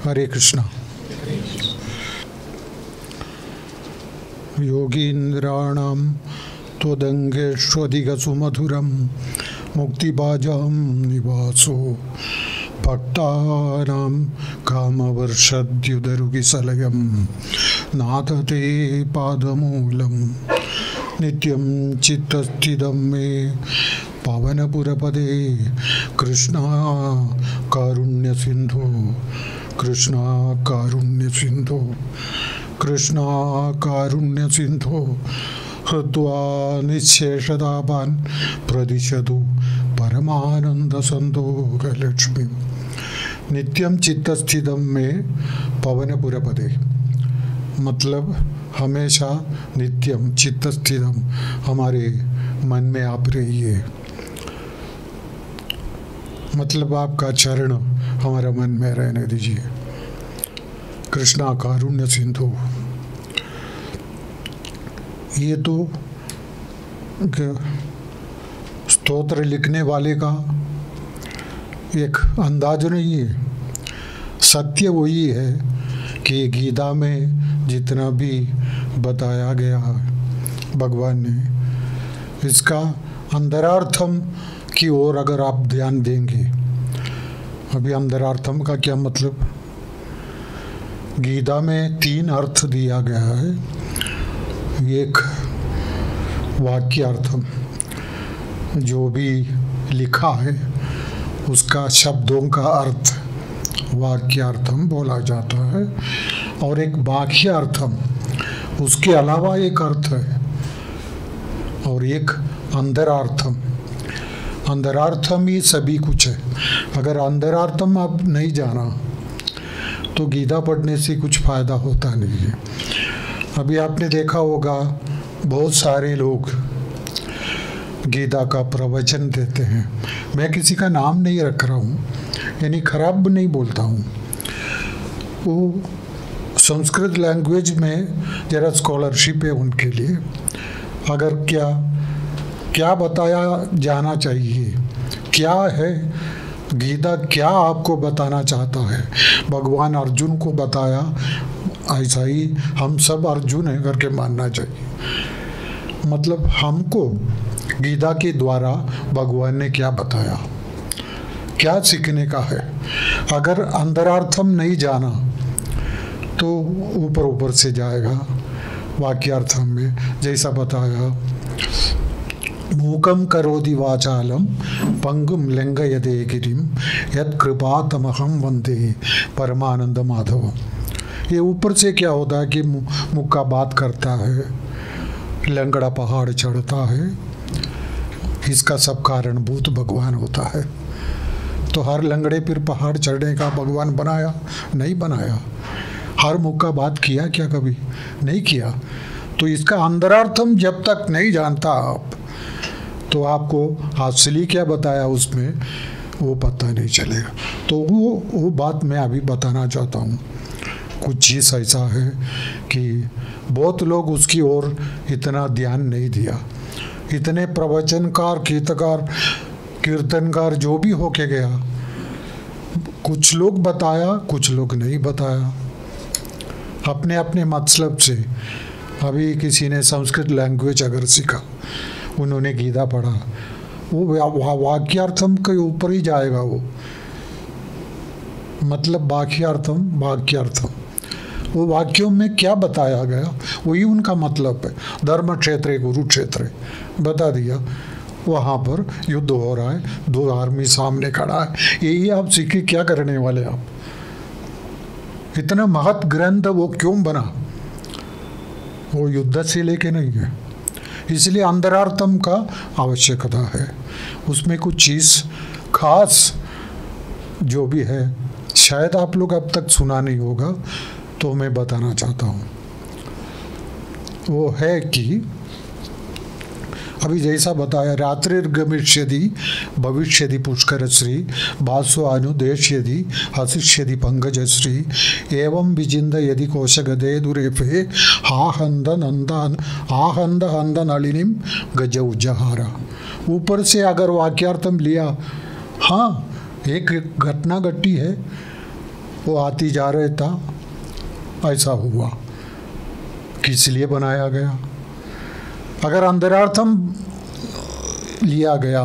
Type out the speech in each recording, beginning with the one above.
हरे कृष्णा। योगीन्द्राणां त्वदङ्गेष्वधिगसु मधुरं मुक्तिबाजां निवासो भक्तानां कामवर्षद्युदरुगिसलयं नाथ ते पादमूलं नित्यं चित्तस्थितं मे पावनपुरपदे कृष्णा कारुण्यसिन्धो कृष्णा कारुण्यसिन्धो कृष्णा कारुण्यसिन्धो हृद्वा निःशेषतापान् प्रदिशतु परमानन्दसन्दोहलक्ष्मीं नित्यं चित्तस्थितं मे पवनपुरपदे। मतलब हमेशा नित्यम चित्तस्थितम हमारे मन में आप रहिए। मतलब आपका चरण हमारा मन में रहने दीजिए। कृष्णा कारुण्य सिंधु, ये तो स्तोत्र लिखने वाले का एक अंदाज नहीं है। सत्य वही है कि गीता में जितना भी बताया गया भगवान ने, इसका अंतरार्थम की ओर अगर आप ध्यान देंगे, अभी अंतरार्थम का क्या मतलब, गीता में 3 अर्थ दिया गया है। एक वाक्यार्थम, जो भी लिखा है उसका शब्दों का अर्थ वाक्यार्थम बोला जाता है, और एक बाह्यार्थम, उसके अलावा एक अर्थ है, और एक अंतरार्थम। अंतरार्थम ही सभी कुछ है। अगर अंतरार्थम आप नहीं जाना तो गीता पढ़ने से कुछ फ़ायदा होता नहीं है। अभी आपने देखा होगा बहुत सारे लोग गीता का प्रवचन देते हैं। मैं किसी का नाम नहीं रख रहा हूँ, यानी खराब नहीं बोलता हूँ। वो संस्कृत लैंग्वेज में ज़रा स्कॉलरशिप है उनके लिए। अगर क्या बताया जाना चाहिए, क्या है गीता, क्या आपको बताना चाहता है, भगवान अर्जुन को बताया, ऐसा ही हम सब अर्जुन है करके मानना चाहिए। मतलब हमको गीता के द्वारा भगवान ने क्या बताया, क्या सीखने का है। अगर अंतरार्थम नहीं जाना तो ऊपर ऊपर से जाएगा। वाक्यार्थम में जैसा बताया, मूकं करोति वाचालं पंगुं लंघयते गिरिं यत्कृपातमहं वंदे परमानंद माधव। ये ऊपर से क्या होता है कि मुक्का बात करता है, लंगड़ा पहाड़ चढ़ता है, इसका सब कारणभूत भगवान होता है। तो हर लंगड़े फिर पहाड़ चढ़ने का भगवान बनाया? नहीं बनाया। हर मुक्का बात किया क्या? कभी नहीं किया। तो इसका अंतरार्थम जब तक नहीं जानता आप, तो आपको असली क्या बताया उसमें वो पता नहीं चलेगा। तो वो बात मैं अभी बताना चाहता हूँ। कुछ चीज़ ऐसा है कि बहुत लोग उसकी ओर इतना ध्यान नहीं दिया। इतने प्रवचनकार, कीर्तनकार जो भी होके गया, कुछ लोग बताया, कुछ लोग नहीं बताया, अपने अपने मतलब से। अभी किसी ने संस्कृत लैंग्वेज अगर सीखा, उन्होंने गीता पढ़ा, वो वाक्यार्थम के ऊपर ही जाएगा वो। मतलब वाक्यार्थम वो वाक्यों में क्या बताया गया वही उनका मतलब है। धर्म क्षेत्र कुरुक्षेत्र बता दिया, वहाँ पर युद्ध हो रहा है, 2 आर्मी सामने खड़ा है, यही आप सीखे क्या करने वाले आप? इतना महत ग्रंथ वो क्यों बना? वो युद्ध से लेके नहीं है। इसलिए अंतरार्थम का आवश्यकता है। उसमें कुछ चीज़ खास जो भी है, शायद आप लोग अब तक सुना नहीं होगा, तो मैं बताना चाहता हूँ। वो है कि अभी जैसा बताया, रात्रिर्गमिष्यति भविष्यति पुष्करश्री भास्व अनुदेश्यति हसिष्यति पंकजश्री एवं विजिंद यदि कोशगदे दुरेफे आहंद हंद नलिनीम गजौ जहारा। ऊपर से अगर वाक्यार्थम लिया, हाँ एक घटना घटी है, वो आती जा रहे था, ऐसा हुआ, किस लिए बनाया गया। अगर अंतरार्थम लिया गया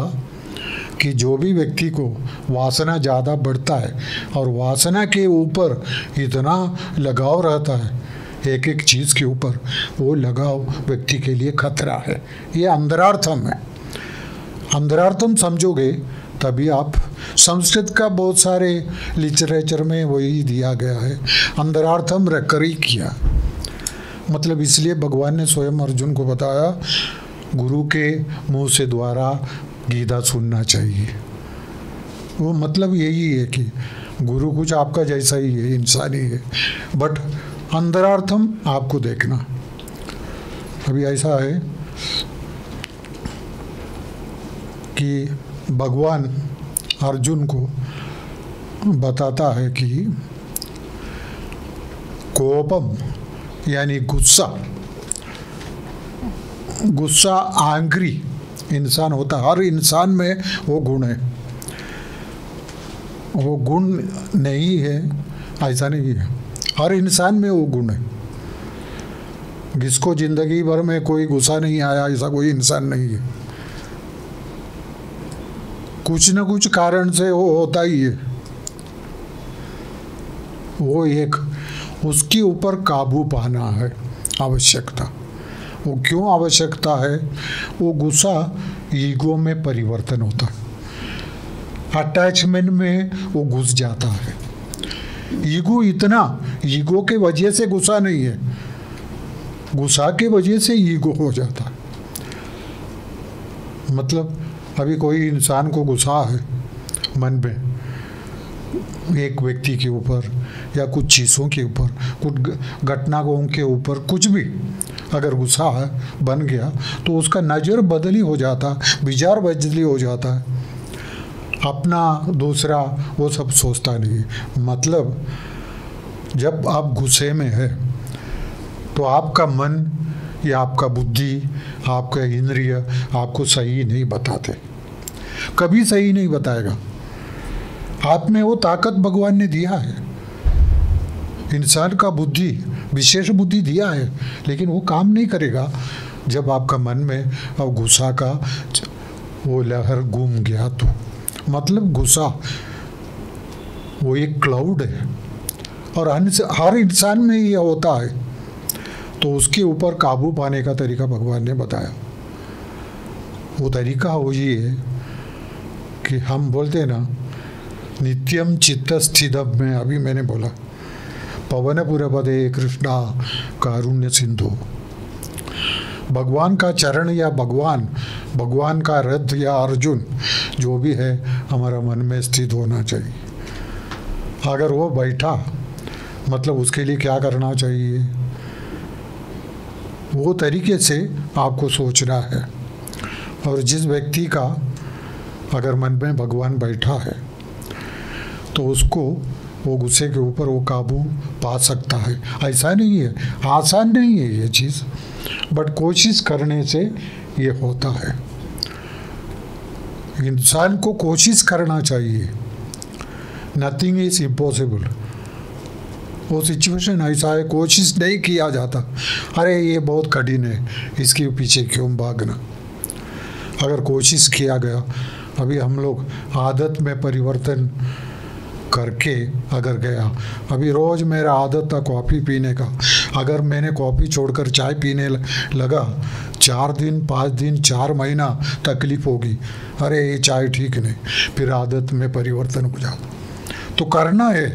कि जो भी व्यक्ति को वासना ज़्यादा बढ़ता है और वासना के ऊपर इतना लगाव रहता है एक एक चीज़ के ऊपर, वो लगाव व्यक्ति के लिए खतरा है, ये अंतरार्थम है। अंतरार्थम समझोगे तभी आप, संस्कृत का बहुत सारे लिटरेचर में वही दिया गया है, अंतरार्थम रकरी किया। मतलब इसलिए भगवान ने स्वयं अर्जुन को बताया, गुरु के मुंह से द्वारा गीता सुनना चाहिए। वो मतलब यही है कि गुरु कुछ आपका जैसा ही है, इंसानी है, बट अंतरार्थम आपको देखना। अभी ऐसा है कि भगवान अर्जुन को बताता है कि कोपम यानी गुस्सा, एंग्री इंसान होता है, हर इंसान में वो गुण है। वो गुण नहीं है ऐसा नहीं है, हर इंसान में वो गुण है। जिसको जिंदगी भर में कोई गुस्सा नहीं आया ऐसा कोई इंसान नहीं है, कुछ न कुछ कारण से वो होता ही है। वो एक उसके ऊपर काबू पाना है आवश्यकता। वो क्यों आवश्यकता है? वो गुस्सा ईगो में परिवर्तन होता है, अटैचमेंट में वो घुस जाता है। ईगो के वजह से गुस्सा नहीं है, गुस्सा के वजह से ईगो हो जाता है। मतलब अभी कोई इंसान को गुस्सा है मन में, एक व्यक्ति के ऊपर या कुछ चीज़ों के ऊपर, कुछ घटनाओं के ऊपर, कुछ भी अगर गुस्सा है बन गया तो उसका नज़र बदली हो जाता, विचार बदली हो जाता है, अपना दूसरा वो सब सोचता नहीं। मतलब जब आप गुस्से में है तो आपका मन या आपका बुद्धि, आपका इंद्रिय आपको सही नहीं बताते, कभी सही नहीं बताएगा। आप में वो ताकत भगवान ने दिया है, इंसान का बुद्धि, विशेष बुद्धि दिया है, लेकिन वो काम नहीं करेगा जब आपका मन में और गुस्सा का वो लहर घूम गया तो। मतलब गुस्सा वो एक क्लाउड है और हर इंसान में ये होता है, तो उसके ऊपर काबू पाने का तरीका भगवान ने बताया। वो तरीका वो ये है कि हम बोलते हैं ना, नित्यम चित्त स्थितम में, अभी मैंने बोला पवन पुरपदे कृष्णा कारुण्य सिंधु। भगवान का चरण या भगवान का रथ या अर्जुन जो भी है हमारा मन में स्थित होना चाहिए। अगर वो बैठा, मतलब उसके लिए क्या करना चाहिए, वो तरीके से आपको सोचना है। और जिस व्यक्ति का अगर मन में भगवान बैठा है तो उसको वो गुस्से के ऊपर वो काबू पा सकता है। ऐसा नहीं है, आसान नहीं है ये चीज़, बट कोशिश करने से ये होता है। इंसान को कोशिश करना चाहिए, नथिंग इज इम्पॉसिबल। वो सिचुएशन ऐसा है, कोशिश नहीं किया जाता, अरे ये बहुत कठिन है, इसके पीछे क्यों भागना। अगर कोशिश किया गया, अभी हम लोग आदत में परिवर्तन करके अगर गया, अभी रोज़ मेरा आदत था कॉफ़ी पीने का, अगर मैंने कॉफ़ी छोड़कर चाय पीने लगा, 4 दिन 5 दिन 4 महीना तकलीफ़ होगी, अरे ये चाय ठीक नहीं, फिर आदत में परिवर्तन हो जाता। तो करना है,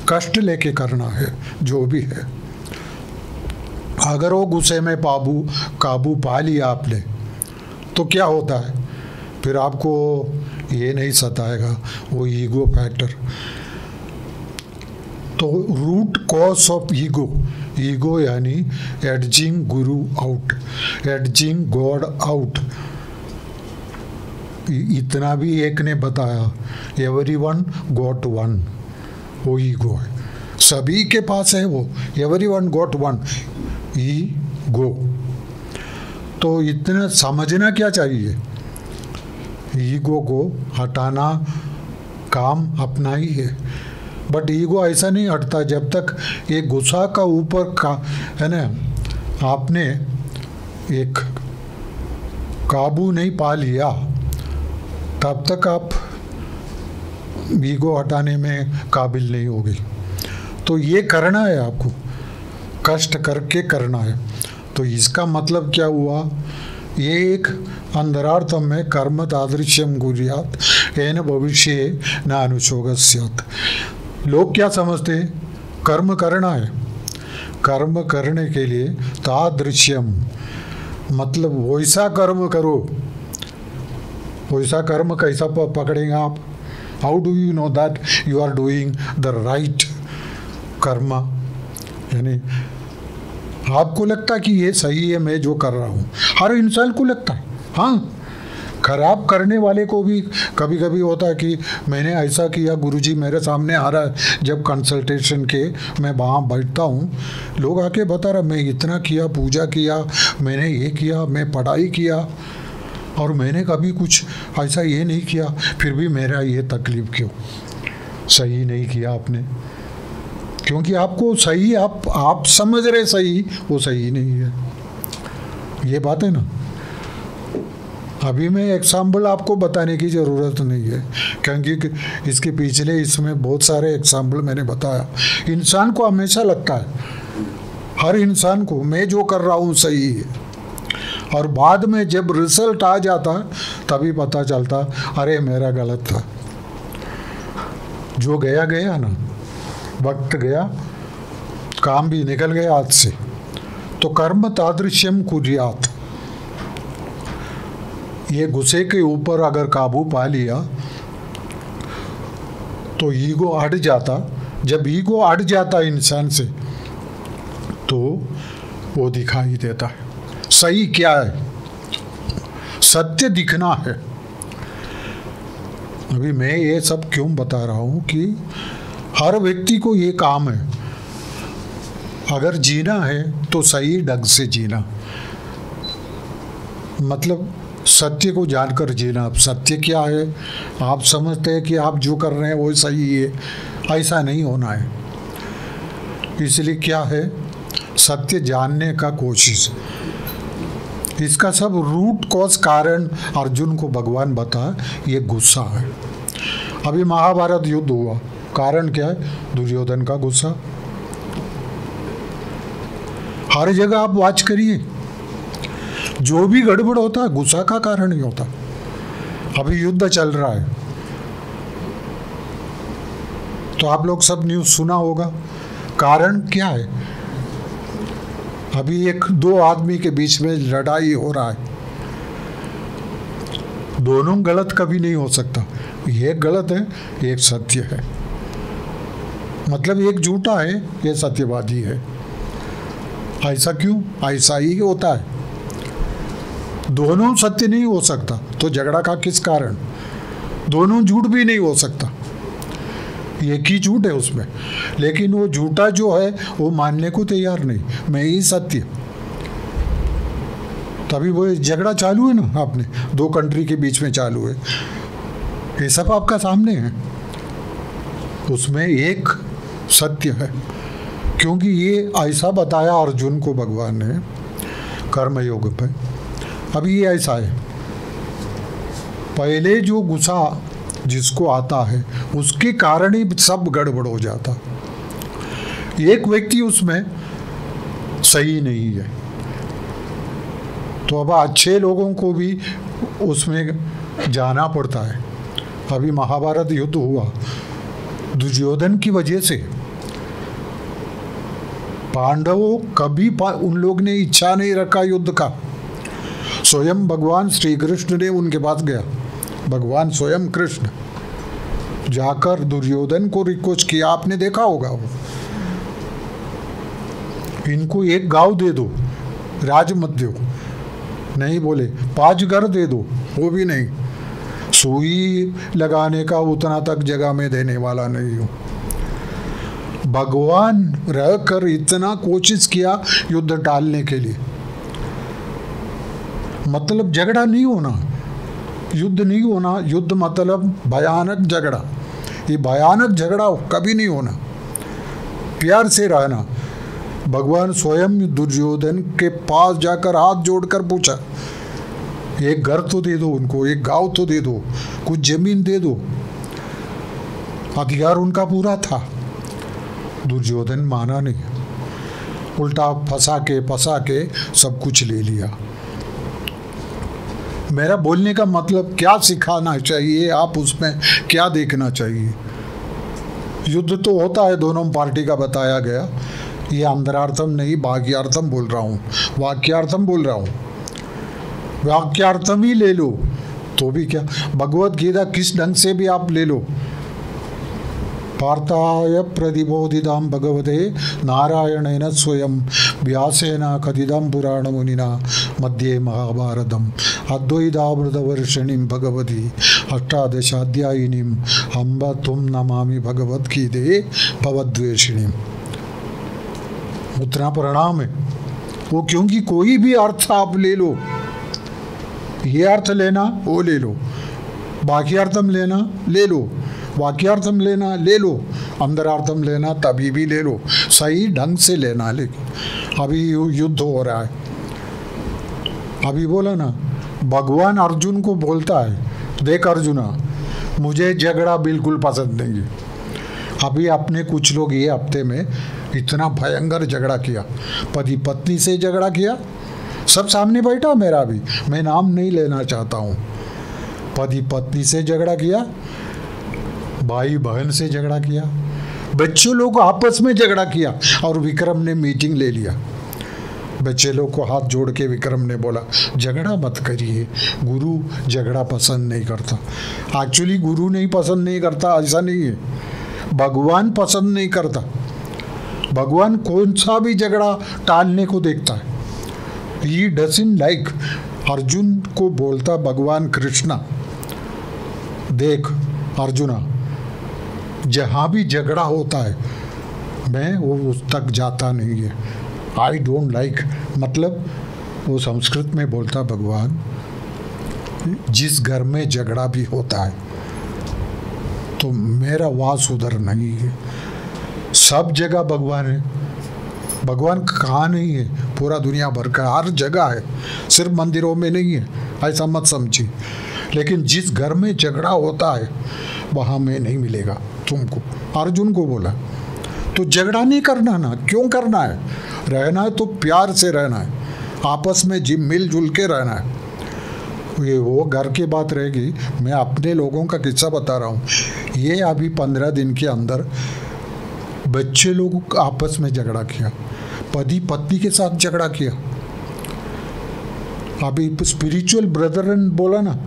कष्ट लेके करना है जो भी है। अगर वो गुस्से में काबू पा लिया आपने तो क्या होता है, फिर आपको ये नहीं सताएगा वो ईगो फैक्टर। तो रूट कॉज ऑफ ईगो यानी एडजिंग गुरु आउट, एडजिंग गॉड आउट, इतना भी एक ने बताया, एवरीवन गॉट वन, वो ईगो है, सभी के पास है वो, एवरीवन गॉट वन, ईगो। तो इतना समझना क्या चाहिए, ईगो को हटाना काम अपना ही है। बट ईगो ऐसा नहीं हटता जब तक ये गुस्सा का ऊपर का है ना, आपने एक काबू नहीं पा लिया, तब तक आप ईगो हटाने में काबिल नहीं होगी। तो ये करना है आपको, कष्ट करके करना है। तो इसका मतलब क्या हुआ, ये एक अंतरार्थम में कर्म तादृश्यम कुर्यात् येन भविष्ये न अनुशोचः स्यात्। लोग क्या समझते हैं, कर्म करना है, कर्म करने के लिए तादृश्यम मतलब वैसा कर्म करो। वैसा कर्म कैसा पकड़ेंगे आप, how do you know that you are doing the right karma, यानी आपको लगता है कि ये सही है मैं जो कर रहा हूँ, हर इंसान को लगता है। हाँ, खराब करने वाले को भी कभी कभी होता है कि मैंने ऐसा किया, गुरुजी मेरे सामने आ रहा है, जब कंसल्टेशन के मैं वहाँ बैठता हूँ, लोग आके बता रहा मैं इतना किया, पूजा किया, मैंने ये किया, मैं पढ़ाई किया, और मैंने कभी कुछ ऐसा ये नहीं किया, फिर भी मेरा ये तकलीफ क्यों, सही नहीं किया आपने, क्योंकि आपको सही आप समझ रहे सही, वो सही नहीं है। ये बात है ना। अभी मैं एग्जाम्पल आपको बताने की ज़रूरत नहीं है, क्योंकि इसके पिछले इसमें बहुत सारे एग्जाम्पल मैंने बताया। इंसान को हमेशा लगता है, हर इंसान को मैं जो कर रहा हूँ सही है, और बाद में जब रिजल्ट आ जाता तभी पता चलता अरे मेरा गलत था। जो गया गया ना, वक्त गया, काम भी निकल गया हाथ से। तो कर्म तादृश्यम कुर्यात्, ये गुस्से के ऊपर अगर काबू पा लिया तो ईगो हट जाता। जब ईगो हट जाता इंसान से तो वो दिखाई देता है सही क्या है, सत्य दिखना है। अभी मैं ये सब क्यों बता रहा हूँ कि हर व्यक्ति को ये काम है, अगर जीना है तो सही ढंग से जीना, मतलब सत्य को जानकर जीना। अब सत्य क्या है, आप समझते हैं कि आप जो कर रहे हैं वो सही है, ऐसा नहीं होना है। इसलिए क्या है, सत्य जानने का कोशिश। इसका सब रूट कॉज कारण अर्जुन को भगवान बता, ये गुस्सा है। अभी महाभारत युद्ध हुआ, कारण क्या है, दुर्योधन का गुस्सा। हर जगह आप वाच करिए, जो भी गड़बड़ होता है गुस्सा का कारण ही होता। अभी युद्ध चल रहा है तो आप लोग सब न्यूज़ सुना होगा, कारण क्या है, अभी एक दो आदमी के बीच में लड़ाई हो रहा है। दोनों गलत कभी नहीं हो सकता, ये गलत है एक सत्य है, मतलब एक झूठा है ये सत्यवादी है। ऐसा क्यों, ऐसा ही होता है, दोनों सत्य नहीं हो सकता तो झगड़ा का किस कारण, दोनों झूठ भी नहीं हो सकता, एक ही झूठ है उसमें, लेकिन वो झूठा जो है वो मानने को तैयार नहीं, मैं ही सत्य। तभी वो झगड़ा चालू है ना, आपने दो कंट्री के बीच में चालू है, ये सब आपका सामने है, उसमें एक सत्य है, क्योंकि ये ऐसा बताया अर्जुन को भगवान ने कर्मयोग पे। अभी ये ऐसा है, पहले जो गुस्सा जिसको आता है उसके कारण ही सब गड़बड़ हो जाता। एक व्यक्ति उसमें सही नहीं है तो अब अच्छे लोगों को भी उसमें जाना पड़ता है। अभी महाभारत युद्ध हुआ दुर्योधन की वजह से, पांडवों कभी उन लोग ने इच्छा नहीं रखा युद्ध का, स्वयं भगवान श्री कृष्ण ने उनके पास गया, भगवान स्वयं कृष्ण जाकर दुर्योधन को रिक्वेस्ट किया, आपने देखा होगा वो, इनको एक गांव दे दो, राज मत दो, नहीं बोले 5 घर दे दो, वो भी नहीं, सुई लगाने का उतना तक जगह में देने वाला नहीं हूँ। भगवान रहकर इतना कोशिश किया युद्ध टालने के लिए। मतलब झगड़ा नहीं होना, युद्ध नहीं होना, युद्ध मतलब भयानक झगड़ा। ये भयानक झगड़ा कभी नहीं होना, प्यार से रहना। भगवान स्वयं दुर्योधन के पास जाकर हाथ जोड़कर पूछा, एक घर तो दे दो उनको, एक गांव तो दे दो, कुछ जमीन दे दो। अधिकार उनका पूरा था। दुर्योधन माना नहीं, उल्टा फंसा के सब कुछ ले लिया। मेरा बोलने का मतलब क्या सिखाना चाहिए, आप उसमें क्या देखना चाहिए। युद्ध तो होता है, दोनों पार्टी का बताया गया। ये अंतरार्थम नहीं, वाक्यार्थम बोल रहा हूँ, वाक्यार्थम बोल रहा हूँ। वाक्यार्थम ही ले लो तो भी क्या, भगवत गीता किस ढंग से भी आप ले लो। पार्थाय प्रतिबोधितां भगवते नारायणेन स्वयं व्यासेन कथितं पुराण मुनिना मध्ये महाभारतम् अद्वैतामृतवर्षिणीं भगवती अष्टादशाध्यायिनीं अम्ब तुम नमामि भगवद्गीते भवद्वेषिणीं। उतना परिणाम है वो, क्योंकि कोई भी अर्थ आप ले लो, ये अर्थ लेना वो ले लो, वाक्यार्थम लेना ले लो, वाक्यार्थम लेना ले लो, अंतरार्थम लेना तभी भी ले लो, सही ढंग से लेना। लेकिन अभी युद्ध हो रहा है। अभी बोला ना, भगवान अर्जुन को बोलता है, देख अर्जुना, मुझे झगड़ा बिल्कुल पसंद नहीं है। अभी अपने कुछ लोग ये हफ्ते में इतना भयंकर झगड़ा किया, पति पत्नी से झगड़ा किया, सब सामने बैठा मेरा भी, मैं नाम नहीं लेना चाहता हूँ। पति पत्नी से झगड़ा किया, भाई बहन से झगड़ा किया, बच्चों लोग आपस में झगड़ा किया, और विक्रम ने मीटिंग ले लिया। बच्चे लोग को हाथ जोड़ के विक्रम ने बोला, झगड़ा मत करिए, गुरु झगड़ा पसंद नहीं करता। एक्चुअली गुरु नहीं पसंद नहीं करता, ऐसा नहीं है, भगवान पसंद नहीं करता। भगवान कौन सा भी झगड़ा टालने को देखता है। He doesn't like। अर्जुन को बोलता भगवान कृष्णा, देख अर्जुना, जहाँ भी झगड़ा होता है मैं वो उस तक जाता नहीं है। आई डोंट लाइक, मतलब वो संस्कृत में बोलता भगवान, जिस घर में झगड़ा भी होता है तो मेरा वास उधर नहीं है। सब जगह भगवान है। भगवान कहाँ नहीं है, पूरा दुनिया भर का हर जगह है, सिर्फ मंदिरों में नहीं है, ऐसा मत समझिए। लेकिन जिस घर में झगड़ा होता है वहाँ में नहीं मिलेगा तुमको, अर्जुन को बोला। तो झगड़ा नहीं करना ना, क्यों करना है? रहना है तो प्यार से रहना है, आपस में मिलजुल के रहना है। ये वो घर की बात रहेगी। मैं अपने लोगों का किस्सा बता रहा हूँ। ये अभी 15 दिन के अंदर बच्चे लोग आपस में झगड़ा किया, पति पत्नी के साथ झगड़ा किया। अभी स्पिरिचुअल ब्रदरन बोला ना,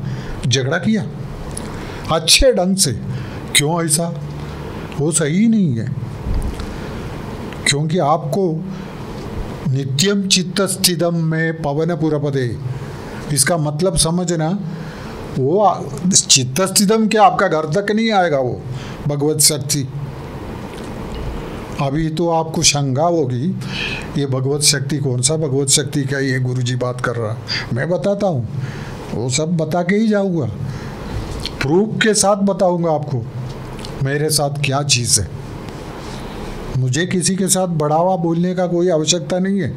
झगड़ा किया अच्छे ढंग से। क्यों ऐसा? वो सही नहीं है, क्योंकि आपको नित्यम चित्तस्थितम में पवन पुरपदे, इसका मतलब समझना, वो चित्तस्थितम क्या आपका घर तक नहीं आएगा वो भगवत शक्ति। अभी तो आपको शंका होगी, ये भगवत शक्ति कौन सा भगवत शक्ति का ये गुरुजी बात कर रहा। मैं बताता हूँ, वो सब बता के ही जाऊँगा, प्रूफ के साथ बताऊँगा आपको मेरे साथ क्या चीज़ है। मुझे किसी के साथ बढ़ावा बोलने का कोई आवश्यकता नहीं है।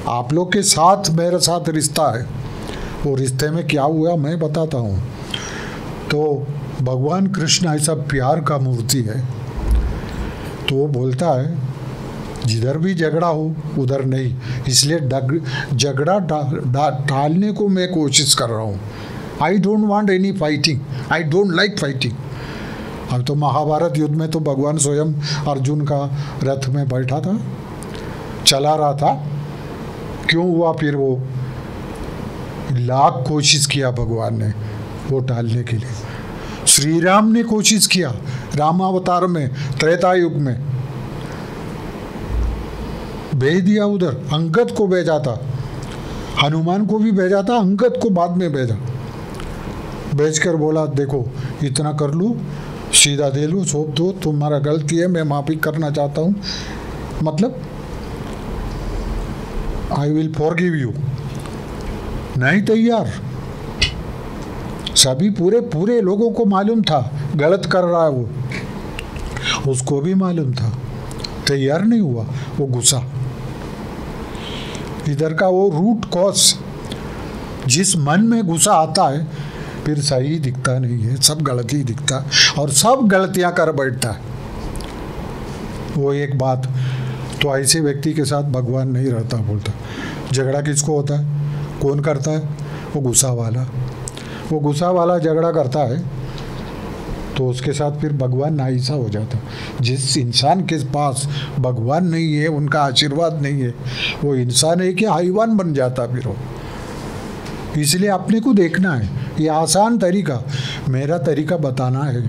आप लोग के साथ मेरे साथ रिश्ता है, वो रिश्ते में क्या हुआ मैं बताता हूँ। तो भगवान कृष्ण ऐसा प्यार का मूर्ति है, तो वो बोलता है जिधर भी झगड़ा हो उधर नहीं, इसलिए झगड़ा टालने को मैं कोशिश कर रहा हूँ। आई don't want any fighting, I don't like fighting. अब तो महाभारत युद्ध में तो भगवान स्वयं अर्जुन का रथ में बैठा था, चला रहा था। क्यों हुआ फिर? वो लाख कोशिश किया भगवान ने वो टालने के लिए। श्री राम ने कोशिश किया रामावतार में, त्रेता युग में भेज दिया, उधर अंगद को भेजा था, हनुमान को भी भेजा था, अंगद को बाद में भेजा। बेचकर बोला देखो इतना कर लूँ, सीधा दे लूँ, सौंप दो, तुम्हारा गलती है, मैं माफ़ी करना चाहता हूँ, मतलब आई विल फॉरगिव यू। नहीं तैयार। सभी पूरे लोगों को मालूम था गलत कर रहा है वो, उसको भी मालूम था, तैयार नहीं हुआ, वो गुस्सा। इधर का वो रूट कॉज, जिस मन में गुस्सा आता है फिर सही दिखता नहीं है, सब गलती दिखता है और सब गलतियां कर बैठता है। वो एक बात, तो ऐसे व्यक्ति के साथ भगवान नहीं रहता बोलता। झगड़ा किसको होता है, कौन करता है, वो गुस्सा वाला। वो गुस्सा वाला झगड़ा करता है तो उसके साथ फिर भगवान नाईसा हो जाता। जिस इंसान के पास भगवान नहीं है, उनका आशीर्वाद नहीं है, वो इंसान है कि हैवान बन जाता फिर वो। इसलिए अपने को देखना है। ये आसान तरीका, मेरा तरीका बताना है,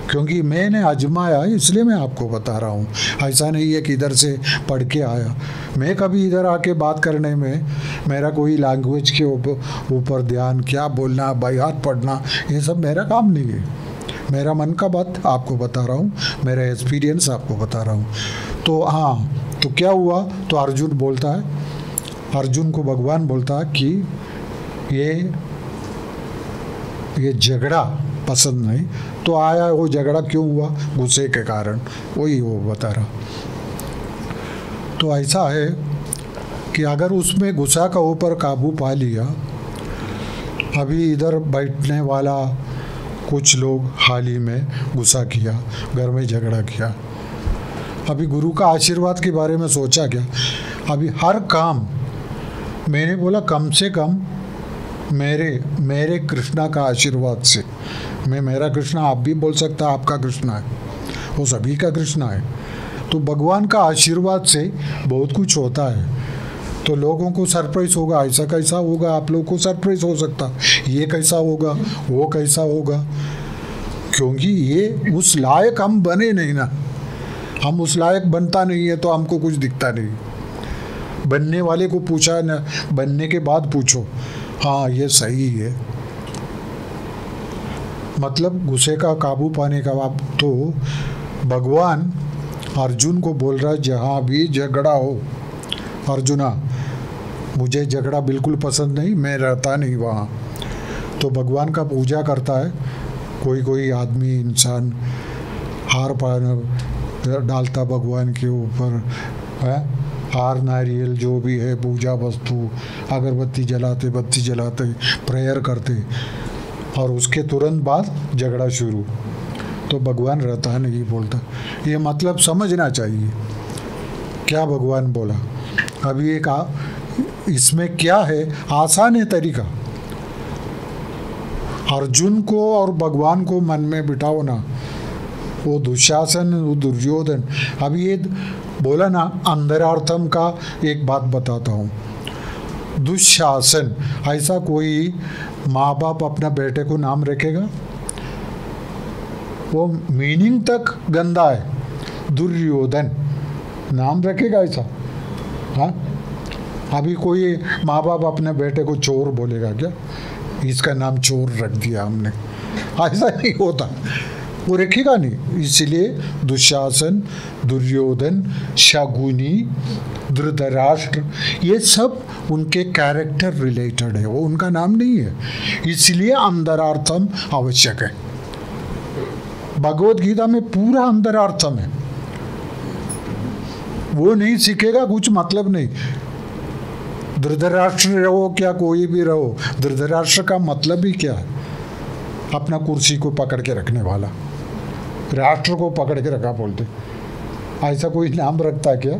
क्योंकि मैंने आजमाया इसलिए मैं आपको बता रहा हूँ। ऐसा नहीं है कि इधर से पढ़ के आया। मैं कभी इधर आके बात करने में मेरा कोई लैंग्वेज के ऊपर ध्यान, क्या बोलना, बायात पढ़ना, ये सब मेरा काम नहीं है। मेरा मन का बात आपको बता रहा हूँ, मेरा एक्सपीरियंस आपको बता रहा हूँ। तो हाँ, तो क्या हुआ, तो अर्जुन बोलता है, अर्जुन को भगवान बोलता है कि ये झगड़ा पसंद नहीं। तो आया वो झगड़ा क्यों हुआ, गुस्से के कारण, वही वो बता रहा। तो ऐसा है कि अगर उसमें गुस्सा का ऊपर काबू पा लिया, अभी इधर बैठने वाला कुछ लोग हाल ही में गुस्सा किया, घर में झगड़ा किया, अभी गुरु का आशीर्वाद के बारे में सोचा क्या? अभी हर काम मैंने बोला कम से कम मेरे कृष्णा का आशीर्वाद से, मेरा कृष्णा आप भी बोल सकता, आपका कृष्णा है, वो सभी का कृष्णा है। तो भगवान का आशीर्वाद से बहुत कुछ होता है। तो लोगों को सरप्राइज होगा, ऐसा कैसा होगा, आप लोगों को सरप्राइज हो सकता, ये कैसा होगा, वो कैसा होगा, क्योंकि ये उस लायक हम बने नहीं ना। हम उस लायक बनता नहीं है तो हमको कुछ दिखता नहीं। बनने वाले को पूछा ना, बनने के बाद पूछो, हाँ ये सही है। मतलब गुस्से का काबू पाने का बाद तो भगवान अर्जुन को बोल रहा है, जहाँ भी झगड़ा हो अर्जुना, मुझे झगड़ा बिल्कुल पसंद नहीं, मैं रहता नहीं वहाँ। तो भगवान का पूजा करता है कोई आदमी, इंसान हार डालता भगवान के ऊपर है, हार नारियल जो भी है, पूजा वस्तु, अगरबत्ती जलाते, बत्ती जलाते, प्रेयर करते, और उसके तुरंत बाद झगड़ा शुरू। तो भगवान रहता नहीं बोलता। ये मतलब समझना चाहिए क्या भगवान बोला। अभी एक इसमें क्या है, आसान है तरीका। अर्जुन को और भगवान को मन में बिठाओ ना, वो दुशासन, वो दुर्योधन। अभी ये बोला ना, अंतरार्थम का एक बात बताता हूँ। दुशासन, ऐसा कोई माँ बाप अपना बेटे को नाम रखेगा? वो मीनिंग तक गंदा है। दुर्योधन नाम रखेगा ऐसा? हाँ, अभी कोई माँ बाप अपने बेटे को चोर बोलेगा क्या? इसका नाम चोर रख दिया हमने, ऐसा नहीं होता, वो रखेगा नहीं। इसलिए दुशासन, दुर्योधन, शकुनी, धृतराष्ट्र, ये सब उनके कैरेक्टर रिलेटेड है, वो उनका नाम नहीं है। इसलिए अंतरार्थम आवश्यक है। भगवत गीता में पूरा अंतरार्थम है, वो नहीं सीखेगा कुछ मतलब नहीं। धृतराष्ट्र रहो क्या कोई भी रहो, धृतराष्ट्र का मतलब ही क्या है? अपना कुर्सी को पकड़ के रखने वाला, राष्ट्र को पकड़ के रखा बोलते, ऐसा कोई नाम रखता क्या?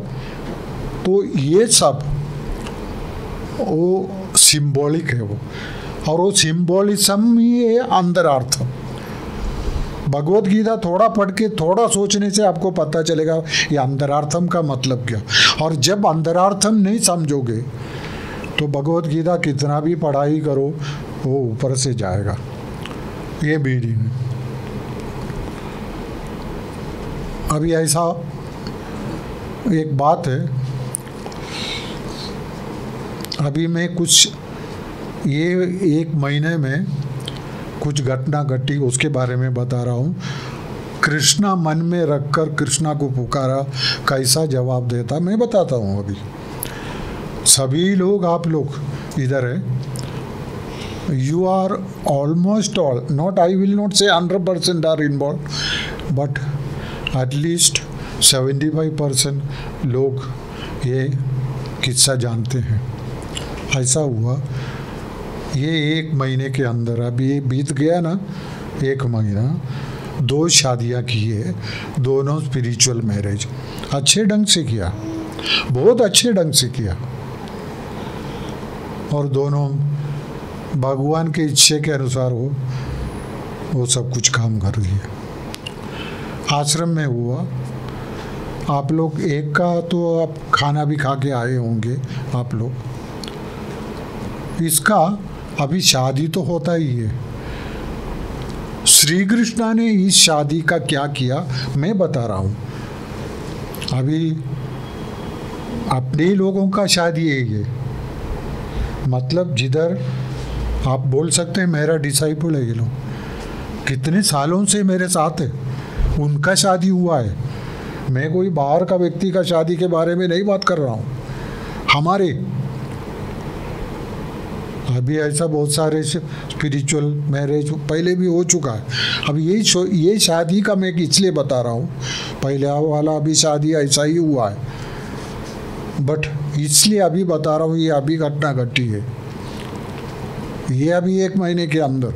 तो ये सब वो सिंबॉलिक है वो, और वो सिंबॉलिज्म ही है अंतरार्थ। भगवत गीता थोड़ा पढ़ के थोड़ा सोचने से आपको पता चलेगा ये अंतरार्थम का मतलब क्या। और जब अंतरार्थम नहीं समझोगे तो भगवत गीता कितना भी पढ़ाई करो वो ऊपर से जाएगा। ये मीनिंग है। अभी ऐसा एक बात है, अभी मैं कुछ ये एक महीने में कुछ घटना घटी उसके बारे में बता रहा हूँ। कृष्णा मन में रखकर कृष्णा को पुकारा, कैसा जवाब देता मैं बताता हूँ। अभी सभी लोग, आप लोग इधर है, you are almost all, not, I will not say 100% are involve, but at least 75% लोग ये किस्सा जानते हैं। ऐसा हुआ ये 1 महीने के अंदर, अभी ये बीत गया ना 1 महीना, 2 शादियाँ की है, दोनों स्पिरिचुअल मैरिज, अच्छे ढंग से किया, बहुत अच्छे ढंग से किया, और दोनों भगवान के इच्छे के अनुसार वो सब कुछ काम कर दिया। आश्रम में हुआ। आप लोग एक का तो आप खाना भी खा के आए होंगे आप लोग, इसका अभी शादी तो होता ही है। श्री कृष्णा ने इस शादी का क्या किया मैं बता रहा हूँ। अभी अपने ही लोगों का शादी है ये, मतलब जिधर आप बोल सकते हैं मेरा डिसाइपल है ये लोग, कितने सालों से मेरे साथ है, उनका शादी हुआ है। मैं कोई बाहर का व्यक्ति का शादी के बारे में नहीं बात कर रहा हूँ। हमारे अभी ऐसा बहुत सारे स्पिरिचुअल मैरिज पहले भी हो चुका है। अब ये शादी का मैं इसलिए बता रहा हूँ, पहले वाला अभी शादी ऐसा ही हुआ है, बट इसलिए अभी बता रहा हूँ, ये अभी घटना घटी है, ये अभी 1 महीने के अंदर।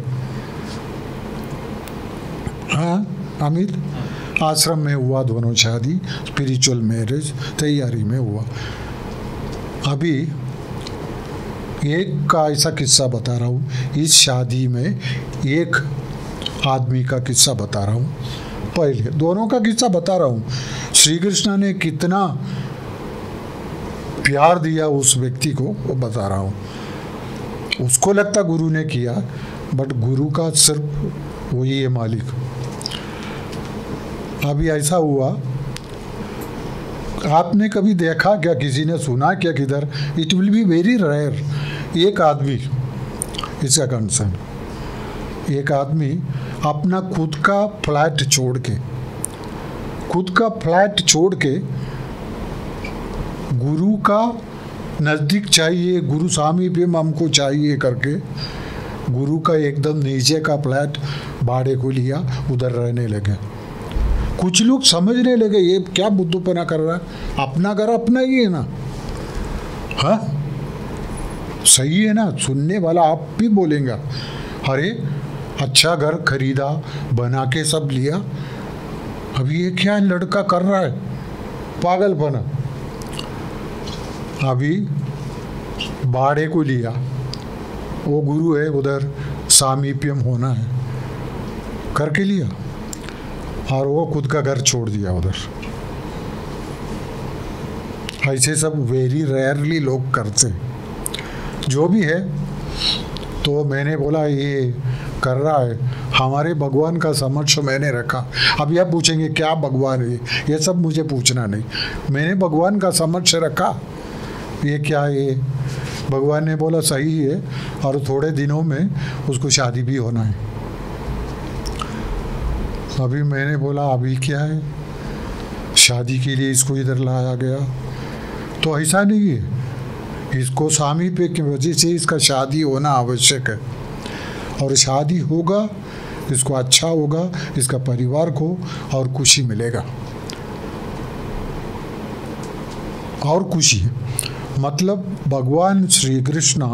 हाँ अमित, आश्रम में हुआ दोनों शादी, स्पिरिचुअल मैरिज तैयारी में हुआ। अभी एक का ऐसा किस्सा बता रहा हूँ। इस शादी में एक आदमी का किस्सा बता रहा हूँ, पहले दोनों का किस्सा बता रहा हूँ। श्री कृष्ण ने कितना प्यार दिया उस व्यक्ति को वो बता रहा हूँ। उसको लगता गुरु ने किया, बट गुरु का सिर्फ वही है मालिक। अभी ऐसा हुआ, आपने कभी देखा क्या, किसी ने सुना क्या किधर, it will be very rare, एक आदमी, इसका कंसर्न, एक आदमी अपना खुद का फ्लैट छोड़ के गुरु का नज़दीक चाहिए, गुरु सामीप्य हमको चाहिए करके गुरु का एकदम नीचे का फ्लैट भाड़े को लिया, उधर रहने लगे। कुछ लोग समझने लगे ये क्या बुद्धूपना कर रहा है, अपना घर अपना ही है ना। हाँ सही है ना, सुनने वाला आप भी बोलेंगे अरे अच्छा घर खरीदा, बना के सब लिया, अभी ये क्या लड़का कर रहा है, पागलपना। अभी भाड़े को लिया, वो गुरु है, उधर सामीप्यम होना है करके लिया, और वो खुद का घर छोड़ दिया उधर। ऐसे सब वेरी रेयरली लोग करते हैं। जो भी है, तो मैंने बोला ये कर रहा है, हमारे भगवान का समक्ष मैंने रखा। अब आप पूछेंगे क्या भगवान है, ये सब मुझे पूछना नहीं, मैंने भगवान का समक्ष रखा, ये क्या है। भगवान ने बोला सही है, और थोड़े दिनों में उसको शादी भी होना है। अभी मैंने बोला अभी क्या है, शादी के लिए इसको इधर लाया गया, तो ऐसा नहीं है, इसको सामीप्य की वजह से इसका शादी होना आवश्यक है, और शादी होगा, इसको अच्छा होगा, इसका परिवार को और खुशी मिलेगा, और खुशी, मतलब भगवान श्री कृष्ण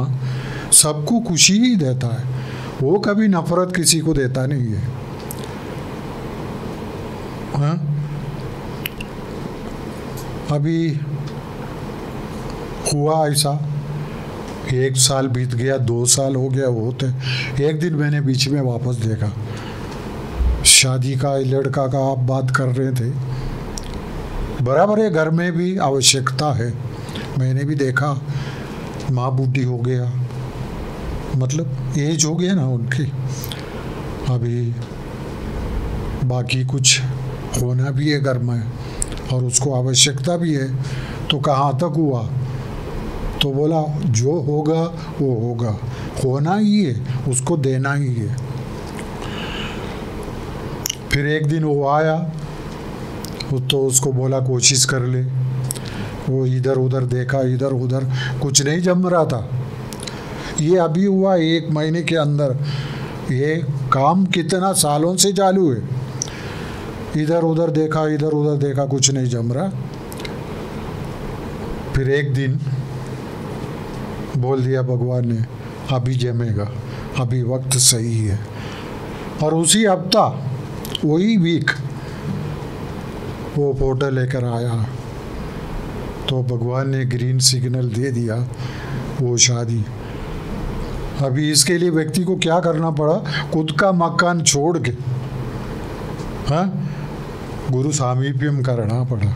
सबको खुशी ही देता है, वो कभी नफरत किसी को देता नहीं है। हाँ? अभी हुआ ऐसा, 1 साल बीत गया, 2 साल हो गया, होते एक दिन मैंने बीच में वापस देखा, शादी का लड़का का आप बात कर रहे थे, बराबर है, घर में भी आवश्यकता है, मैंने भी देखा, माँ बूढ़ी हो गया, मतलब एज हो गया ना उनकी, अभी बाकी कुछ होना भी है घर में, और उसको आवश्यकता भी है, तो कहाँ तक हुआ, तो बोला जो होगा वो होगा, होना ही है, उसको देना ही है। फिर एक दिन वो आया तो उसको बोला कोशिश कर ले। वो इधर उधर देखा, इधर उधर, कुछ नहीं जम रहा था। ये अभी हुआ 1 महीने के अंदर, ये काम कितना सालों से चालू है। इधर उधर देखा, इधर उधर देखा, कुछ नहीं जम रहा। फिर एक दिन बोल दिया भगवान ने, अभी जमेगा, अभी वक्त सही है। और उसी हफ्ता, वही वीक, वो फोटो लेकर आया तो भगवान ने ग्रीन सिग्नल दे दिया, वो शादी। अभी इसके लिए व्यक्ति को क्या करना पड़ा, खुद का मकान छोड़ के हाँ गुरु सामीप्यम करना पड़ा।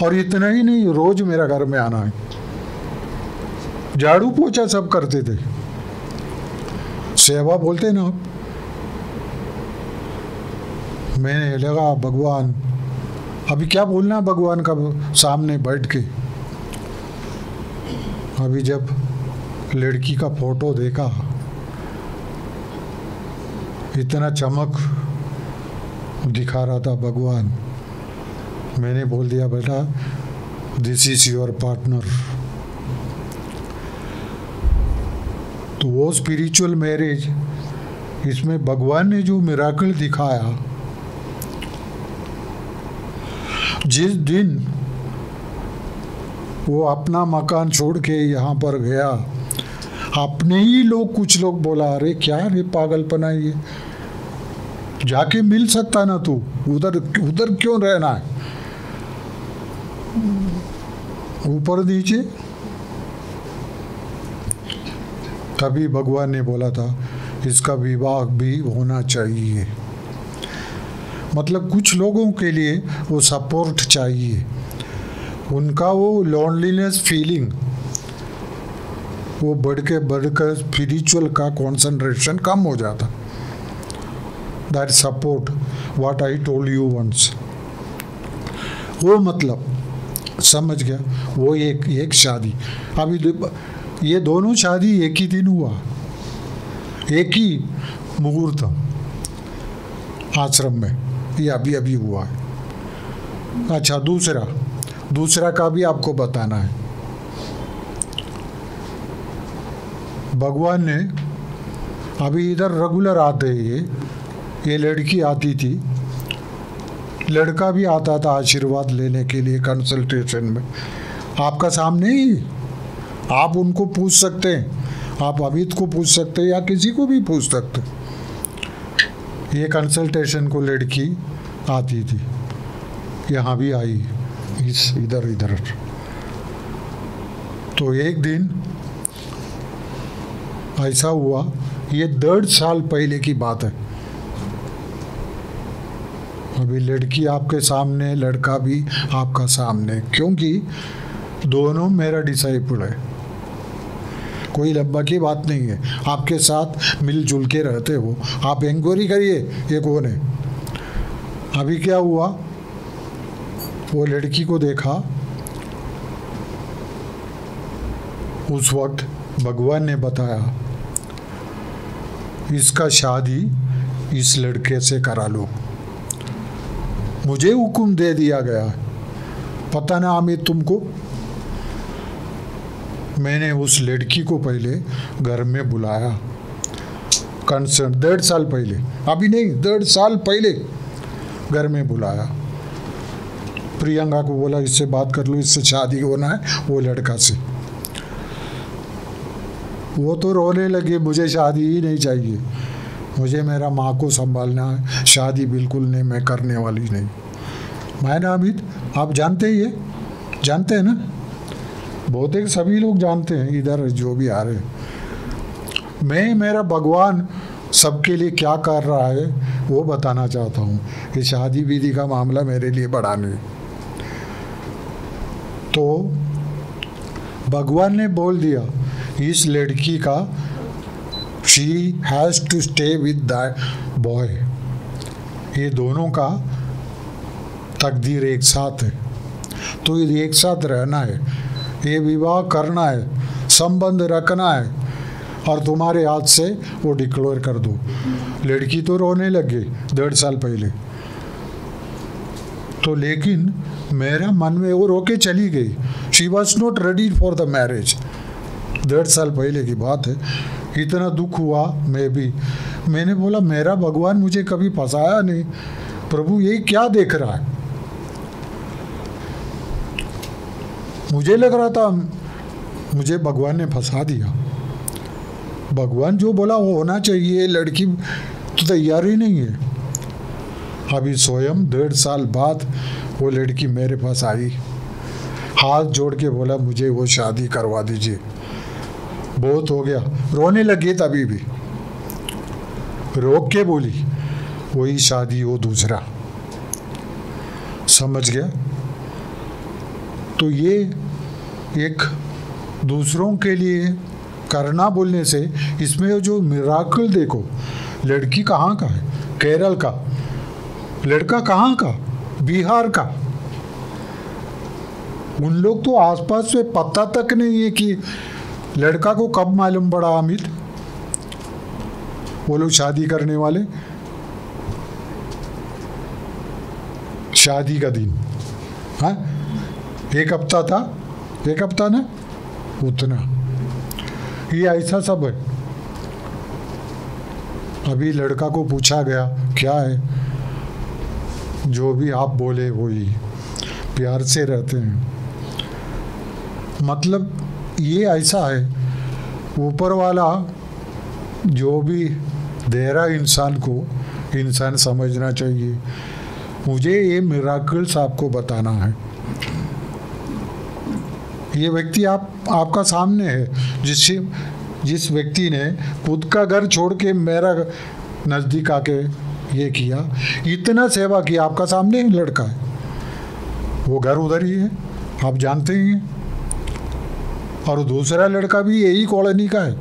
और इतना ही नहीं, रोज मेरा घर में आना है, झाड़ू पोछा सब करते थे, सेवा बोलते ना। मैंने लगा भगवान, अभी क्या बोलना भगवान का सामने बैठ के। अभी जब लड़की का फोटो देखा, इतना चमक दिखा रहा था भगवान, मैंने बोल दिया बेटा दिस इज योर पार्टनर। तो वो स्पिरिचुअल मैरिज, इसमें भगवान ने जो मिराकल दिखाया, जिस दिन वो अपना मकान छोड़ के यहाँ पर गया, अपने ही लोग, कुछ लोग बोला अरे क्या रे पागलपना, ये जाके मिल सकता ना तू, उधर उधर क्यों रहना है, ऊपर नीचे। तभी भगवान ने बोला था इसका विवाह भी होना चाहिए। मतलब कुछ लोगों के लिए वो सपोर्ट चाहिए, उनका वो लोनलीनेस फीलिंग वो बढ़कर स्पिरिचुअल का कंसंट्रेशन कम हो जाता। That support what I told you once, वो मतलब समझ गया। वो एक शादी, अभी ये दोनों शादी एक ही दिन हुआ, एक ही मुहूर्त आश्रम में, ये अभी अभी हुआ है। अच्छा, दूसरा का भी आपको बताना है। भगवान ने अभी इधर रेगुलर आते हैं, ये लड़की आती थी, लड़का भी आता था आशीर्वाद लेने के लिए कंसल्टेशन में। आपका सामने ही, आप उनको पूछ सकते हैं, आप अमित को पूछ सकते हैं या किसी को भी पूछ सकते। ये कंसल्टेशन को लड़की आती थी, यहाँ भी आई, इस इधर। तो एक दिन ऐसा हुआ, ये 1.5 साल पहले की बात है। अभी लड़की आपके सामने, लड़का भी आपका सामने, क्योंकि दोनों मेरा डिसाइपल है, कोई लंबा की बात नहीं है, आपके साथ मिलजुल के रहते हो। आप इंक्वायरी करिए ये कौन है। अभी क्या हुआ, वो लड़की को देखा, उस वक्त भगवान ने बताया इसका शादी इस लड़के से करा लो। मुझे हुक्म दे दिया गया, पता ना अमित तुमको। मैंने उस लड़की को पहले घर में बुलाया, कंसर्न 1.5 साल पहले, अभी नहीं 1.5 साल पहले घर में बुलाया। प्रियंका को बोला इससे बात कर लो, इससे शादी होना है वो लड़का से। वो तो रोने लगी, मुझे शादी ही नहीं चाहिए, मुझे मेरा माँ को संभालना है, शादी बिल्कुल नहीं, मैं करने वाली नहीं। मैंने अमित आप जानते ही है, जानते हैं ना, बहुत एक सभी लोग जानते हैं इधर जो भी आ रहे हैं। मैं मेरा भगवान सबके लिए क्या कर रहा है वो बताना चाहता हूँ। ये शादी विधि का मामला मेरे लिए बड़ा नहीं। तो भगवान ने बोल दिया इस लड़की का she has to stay with that boy. ये दोनों का तकदीर एक साथ है, तो ये एक साथ रहना है, ये विवाह करना है, संबंध रखना है। और तुम्हारे हाथ से वो डिक्लेयर कर दो। लड़की तो रोने लग गई 1.5 साल पहले, तो लेकिन मेरा मन में वो रो के चली गई। She was not ready for the marriage. 1.5 साल पहले की बात है। इतना दुख हुआ मैं भी। मैंने बोला मेरा भगवान मुझे कभी फंसाया नहीं, प्रभु ये क्या देख रहा है। मुझे लग रहा था मुझे भगवान ने फंसा दिया। भगवान जो बोला वो होना चाहिए, लड़की तो तैयार ही नहीं है। अभी स्वयं 1.5 साल बाद वो लड़की मेरे पास आई, हाथ जोड़ के बोला मुझे वो शादी करवा दीजिए, बहुत हो गया। रोने लगी तभी भी, रोक के बोली वही शादी हो दूसरा। समझ गया। तो ये एक दूसरों के लिए करना बोलने से, इसमें जो मिराकल देखो, लड़की कहाँ का है, केरल का, लड़का कहाँ का, बिहार का। उन लोग तो आसपास से पता तक नहीं है कि लड़का को कब मालूम पड़ा अमित, वो लोग शादी करने वाले, शादी का दिन, हाँ 1 हफ्ता था, 1 हफ्ता ना उतना। ये ऐसा सब है। अभी लड़का को पूछा गया क्या है, जो भी आप बोले वही, प्यार से रहते हैं। मतलब ये ऐसा है, ऊपर वाला जो भी दे रहा इंसान को, इंसान समझना चाहिए। मुझे ये मिराकल्स आपको बताना है। ये व्यक्ति आपका सामने है, जिस व्यक्ति ने खुद का घर छोड़ के मेरा नज़दीक आके ये किया, इतना सेवा किया, आपका सामने लड़का है, वो घर उधर ही है, आप जानते ही हैं। और दूसरा लड़का भी यही कॉलोनी का है,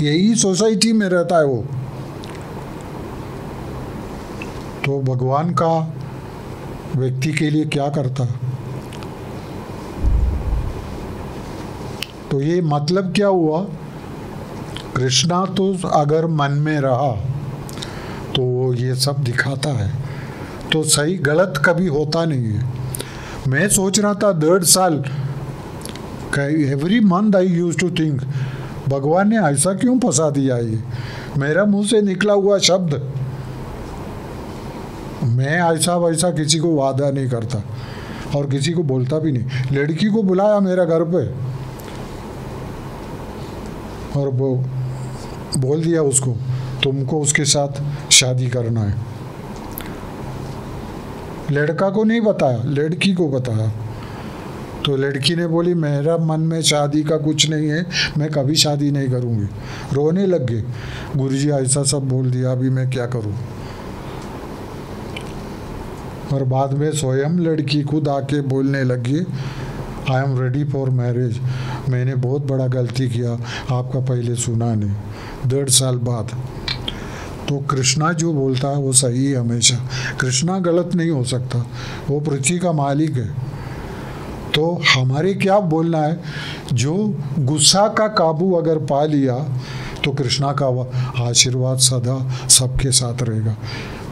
यही सोसाइटी में रहता है वो। तो भगवान का व्यक्ति के लिए क्या करता। तो ये मतलब क्या हुआ, कृष्णा तो अगर मन में रहा तो वो ये सब दिखाता है। तो सही गलत कभी होता नहीं है। मैं सोच रहा था 1.5 साल, every month I used to think भगवान ने ऐसा क्यों फंसा दिया। ये मेरा मुंह से निकला हुआ शब्द, मैं ऐसा वैसा किसी को वादा नहीं करता और किसी को बोलता भी नहीं। लड़की को बुलाया मेरा घर पे और वो बोल दिया उसको तुमको उसके साथ शादी करना है। लड़का को नहीं बताया, लड़की को बताया। तो लड़की ने बोली मेरा मन में शादी का कुछ नहीं है, मैं कभी शादी नहीं करूँगी। रोने लग गए, गुरुजी ऐसा सब बोल दिया, अभी मैं क्या करूँ। और बाद में स्वयं लड़की खुद आके बोलने लगी I am ready for marriage, मैंने बहुत बड़ा गलती किया, आपका पहले सुना नहीं। 1.5 साल बाद। तो कृष्णा जो बोलता है वो सही है हमेशा, कृष्णा गलत नहीं हो सकता, वो पृथ्वी का मालिक है। तो हमारे क्या बोलना है, जो गुस्सा का काबू अगर पा लिया तो कृष्णा का आशीर्वाद सदा सबके साथ रहेगा।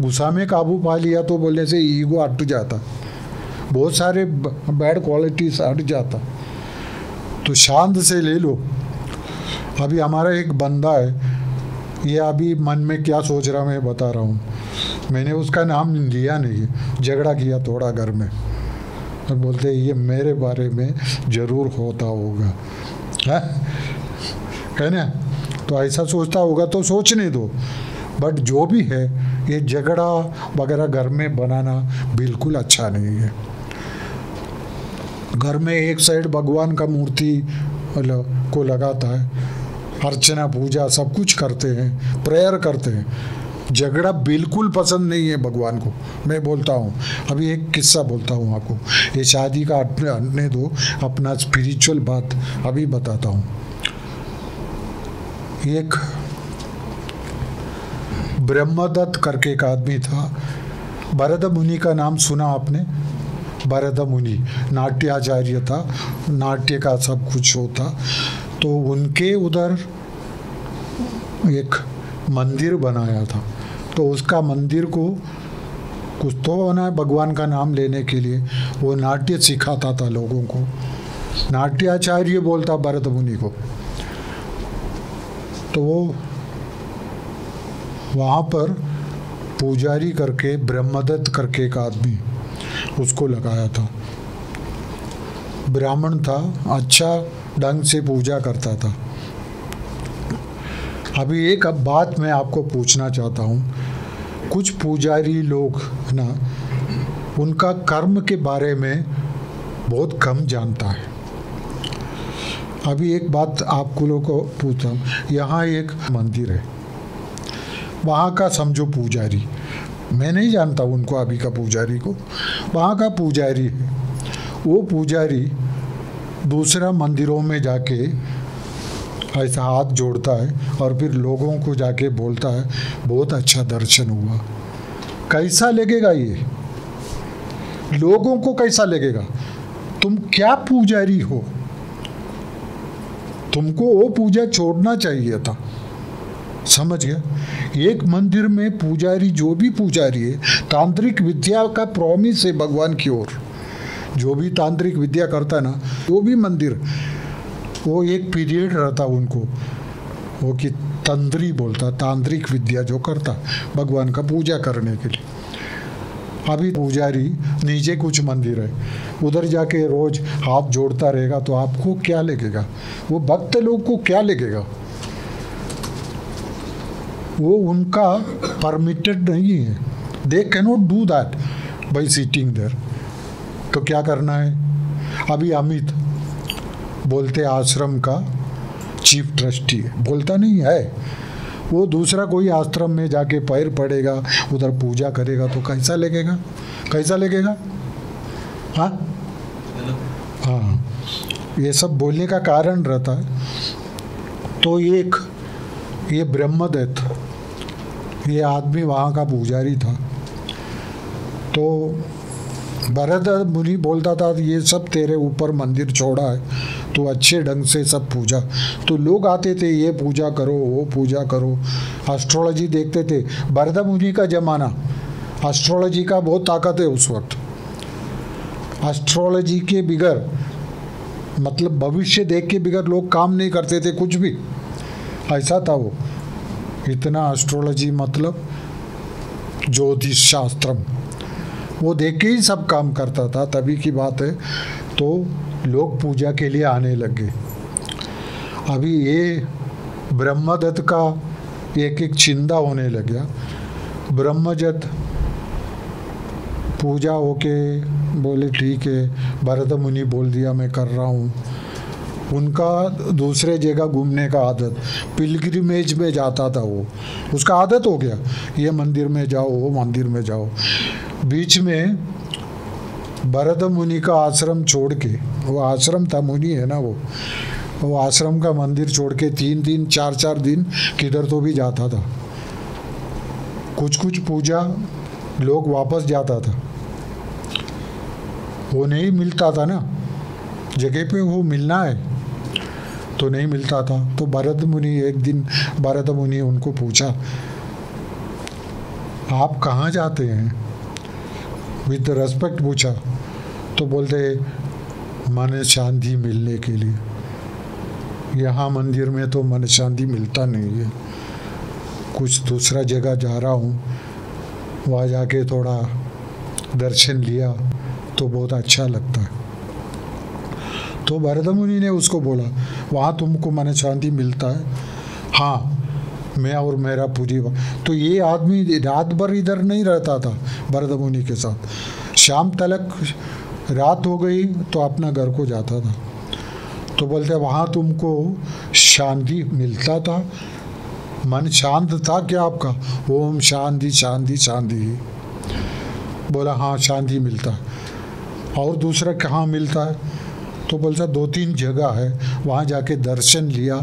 गुस्सा में काबू पा लिया तो बोलने से ईगो हट जाता, बहुत सारे बैड क्वालिटीज हट जाता। तो शांत से ले लो। अभी हमारा एक बंदा है, ये अभी मन में क्या सोच रहा मैं बता रहा हूँ, मैंने उसका नाम लिया नहीं, झगड़ा किया थोड़ा घर में, तो बोलते ये मेरे बारे में ज़रूर होता होगा, है ना। तो ऐसा सोचता होगा तो सोचने दो, बट जो भी है ये झगड़ा वगैरह घर में बनाना बिल्कुल अच्छा नहीं है। घर में एक साइड भगवान का मूर्ति को लगाता है, अर्चना पूजा सब कुछ करते हैं, प्रेयर करते हैं, झगड़ा बिल्कुल पसंद नहीं है भगवान को। मैं बोलता हूँ, अभी एक किस्सा बोलता हूँ आपको, ये शादी का हटने दो, अपना स्पिरिचुअल बात अभी बताता हूँ। एक ब्रह्मदत्त करके एक आदमी था, भरत मुनि का नाम सुना आपने? भरत मुनि नाट्याचार्य था, नाट्य का सब कुछ होता। तो उनके उधर एक मंदिर बनाया था, तो उसका मंदिर को कुछ तो होना है भगवान का नाम लेने के लिए, वो नाट्य सिखाता था लोगों को, नाट्याचार्य बोलता भरत मुनि को। तो वो वहाँ पर पुजारी करके ब्रह्मदत्त करके एक आदमी उसको लगाया था, ब्राह्मण था, अच्छा ढंग से पूजा करता था। अभी एक बात मैं आपको पूछना चाहता हूँ, कुछ पुजारी लोग ना उनका कर्म के बारे में बहुत कम जानता है। अभी एक बात आपको लोगों को पूछता हूँ, यहाँ एक मंदिर है, वहाँ का समझो पुजारी, मैं नहीं जानता उनको अभी का पुजारी को, वहाँ का पुजारी है, वो पुजारी दूसरा मंदिरों में जाके ऐसा हाथ जोड़ता है और फिर लोगों को जाके बोलता है बहुत अच्छा दर्शन हुआ। कैसा लगेगा ये? लोगों को कैसा लगेगा? तुम क्या पुजारी हो? तुमको वो पूजा छोड़ना चाहिए था, समझ गया? एक मंदिर में पुजारी, जो भी पुजारी है, तांत्रिक विद्या का प्रॉमिस है भगवान की ओर, जो भी तांत्रिक विद्या करता है ना, वो भी मंदिर, वो एक पीरियड रहता उनको, वो कि तंत्री बोलता, तांत्रिक विद्या जो करता भगवान का पूजा करने के लिए। अभी पुजारी नीचे कुछ मंदिर है, उधर जाके रोज हाथ जोड़ता रहेगा तो आपको क्या लगेगा? वो भक्त लोग को क्या लगेगा? वो उनका परमिटेड नहीं है, they cannot do that by sitting there. तो क्या करना है? अभी अमित बोलते आश्रम का चीफ ट्रस्टी है, बोलता नहीं है, वो दूसरा कोई आश्रम में जाके पैर पड़ेगा, उधर पूजा करेगा तो कैसा लगेगा? कैसा लगेगा? हाँ हाँ, ये सब बोलने का कारण रहता है। तो एक ये ब्रह्मदत्त, ये आदमी वहाँ का पुजारी था, तो भरत मुनि बोलता था ये सब तेरे ऊपर मंदिर छोड़ा है, तो अच्छे ढंग से सब पूजा। तो लोग आते थे, ये पूजा करो, वो पूजा करो, एस्ट्रोलॉजी देखते थे। भरत मुनि का ज़माना, एस्ट्रोलॉजी का बहुत ताकत है उस वक्त। एस्ट्रोलॉजी के बिगर, मतलब भविष्य देख के बिगर लोग काम नहीं करते थे, कुछ भी ऐसा था वो। इतना एस्ट्रोलॉजी मतलब ज्योतिष शास्त्र, वो देख के ही सब काम करता था, तभी की बात है। तो लोग पूजा के लिए आने लगे। अभी ये ब्रह्मदत्त का एक एक चिंदा होने लग गया। ब्रह्मदत्त पूजा होके बोले ठीक है, भरत मुनि बोल दिया मैं कर रहा हूँ। उनका दूसरे जगह घूमने का आदत, पिलग्रिमेज में जाता था वो, उसका आदत हो गया, ये मंदिर में जाओ, वो मंदिर में जाओ। बीच में भरत मुनि का आश्रम छोड़ के, वो आश्रम था, मुनि है ना वो आश्रम का मंदिर छोड़ के 3-3 4-4 दिन किधर तो भी जाता था। कुछ पूजा लोग वापस जाता था, वो नहीं मिलता था ना जगह पे, वो मिलना है तो नहीं मिलता था। तो भरत मुनि, एक दिन भरत मुनि उनको पूछा आप कहाँ जाते हैं, विद रेस्पेक्ट पूछा। तो बोलते मन शांति मिलने के लिए, यहाँ मंदिर में तो मन शांति मिलता नहीं है, कुछ दूसरा जगह जा रहा हूँ, वहाँ जाके थोड़ा दर्शन लिया तो बहुत अच्छा लगता है। तो भरत मुनि ने उसको बोला वहाँ तुमको मन शांति मिलता है? हाँ, मैं और मेरा पूरी। तो ये आदमी रात भर इधर नहीं रहता था भरत मुनि के साथ, शाम तलक, रात हो गई तो अपना घर को जाता था। तो बोलते वहाँ तुमको शांति मिलता था, मन शांत था क्या आपका? ओम शांति शांति शांति। बोला हाँ शांति मिलता है। और दूसरा कहाँ मिलता है? तो बोलता 2-3 जगह है, वहाँ जाके दर्शन लिया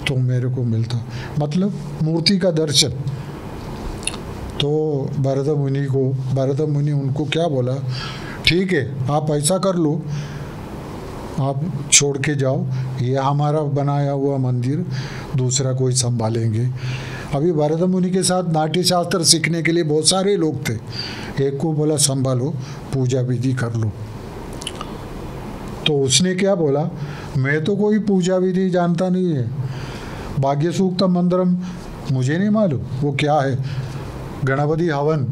तो मेरे को मिलता, मतलब मूर्ति का दर्शन। तो भरत मुनि उनको क्या बोला, ठीक है आप ऐसा कर लो, आप छोड़ के जाओ, ये हमारा बनाया हुआ मंदिर दूसरा कोई संभालेंगे। अभी भरत मुनि के साथ नाट्य शास्त्र सीखने के लिए बहुत सारे लोग थे। एक को बोला संभालो, पूजा विधि कर लो। तो उसने क्या बोला, मैं तो कोई पूजा विधि जानता नहीं है, भाग्य सूक्त मंत्रम मुझे नहीं मालूम, वो क्या है, गणपति हवन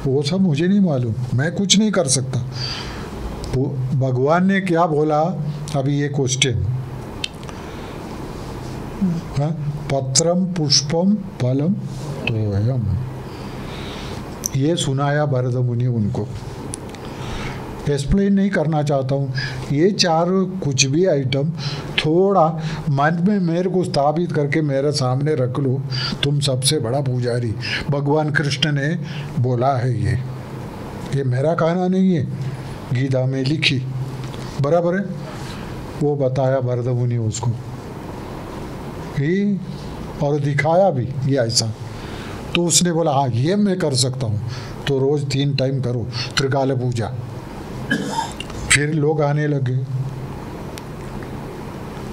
वो सब मुझे नहीं मालूम, मैं कुछ नहीं कर सकता। भगवान ने क्या बोला, अभी ये क्वेश्चन, पत्रम पुष्पम फलम तोयम, ये सुनाया भरत मुनि उनको। एक्सप्लेन नहीं करना चाहता हूँ, ये चार कुछ भी आइटम थोड़ा मन में मेरे को स्थापित करके मेरे सामने रख लो, तुम सबसे बड़ा पुजारी। भगवान कृष्ण ने बोला है, ये मेरा कहना नहीं है, गीता में लिखी, बराबर है। वो बताया भरत मुनि उसको ही, और दिखाया भी ये ऐसा। तो उसने बोला हाँ ये मैं कर सकता हूँ, तो रोज़ 3 टाइम करो त्रिकाल पूजा। फिर लोग आने लगे,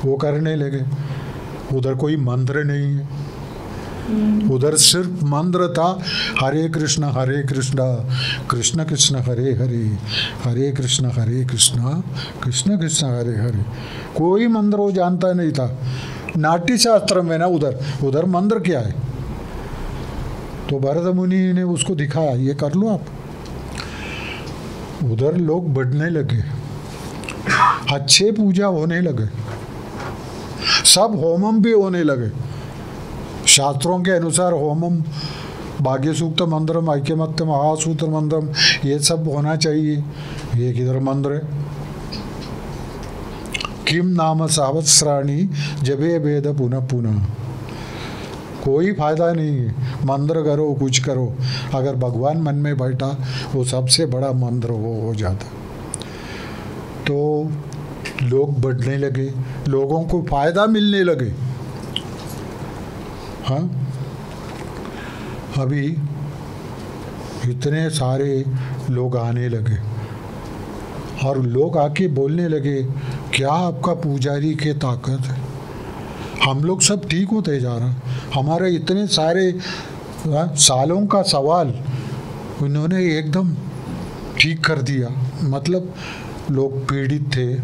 वो करने लगे। उधर कोई मंत्र नहीं है, उधर सिर्फ मंत्र था, हरे कृष्ण कृष्ण कृष्ण हरे हरे, हरे कृष्ण कृष्ण कृष्ण हरे हरे। कोई मंत्र वो जानता नहीं था। नाट्य शास्त्र में ना उधर मंत्र क्या है, तो भरत मुनि ने उसको दिखाया, ये कर लो आप। उधर लोग बढ़ने लगे, अच्छे पूजा होने लगे, सब होमम भी होने लगे। शास्त्रों के अनुसार होमम, भाग्य सूक्त मंत्रम, ऐक्यमत्य महासूत्र मंत्रम, ये सब होना चाहिए। ये किधर मंत्र है, किम नाम सहस्राणि जबे वेद पुनः पुनः, कोई फायदा नहीं है। मंत्र करो कुछ करो, अगर भगवान मन में बैठा वो सबसे बड़ा मंत्र हो जाता। तो लोग बढ़ने लगे, लोगों को फायदा मिलने लगे। हाँ, अभी इतने सारे लोग आने लगे और लोग आके बोलने लगे, क्या आपका पुजारी के ताकत है, हम लोग सब ठीक होते जा रहा, हमारे इतने सारे सालों का सवाल उन्होंने एकदम ठीक कर दिया। मतलब लोग पीड़ित थे,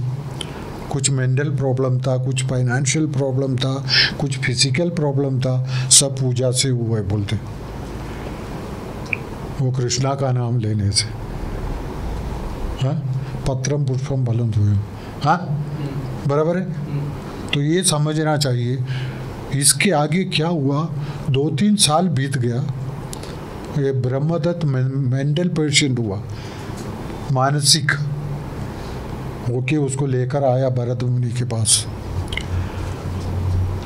कुछ मेंटल प्रॉब्लम था, कुछ फाइनेंशियल प्रॉब्लम था, कुछ फिजिकल प्रॉब्लम था, सब पूजा से हुए बोलते, वो कृष्णा का नाम लेने से। हाँ, पत्रम पुष्पम फलम हुए। हाँ, बराबर है। तो ये समझना चाहिए। इसके आगे क्या हुआ, 2-3 साल बीत गया, ये ब्रह्मदत्त मेंटल पेशेंट हुआ, मानसिक होके उसको लेकर आया भरत मुनि के पास।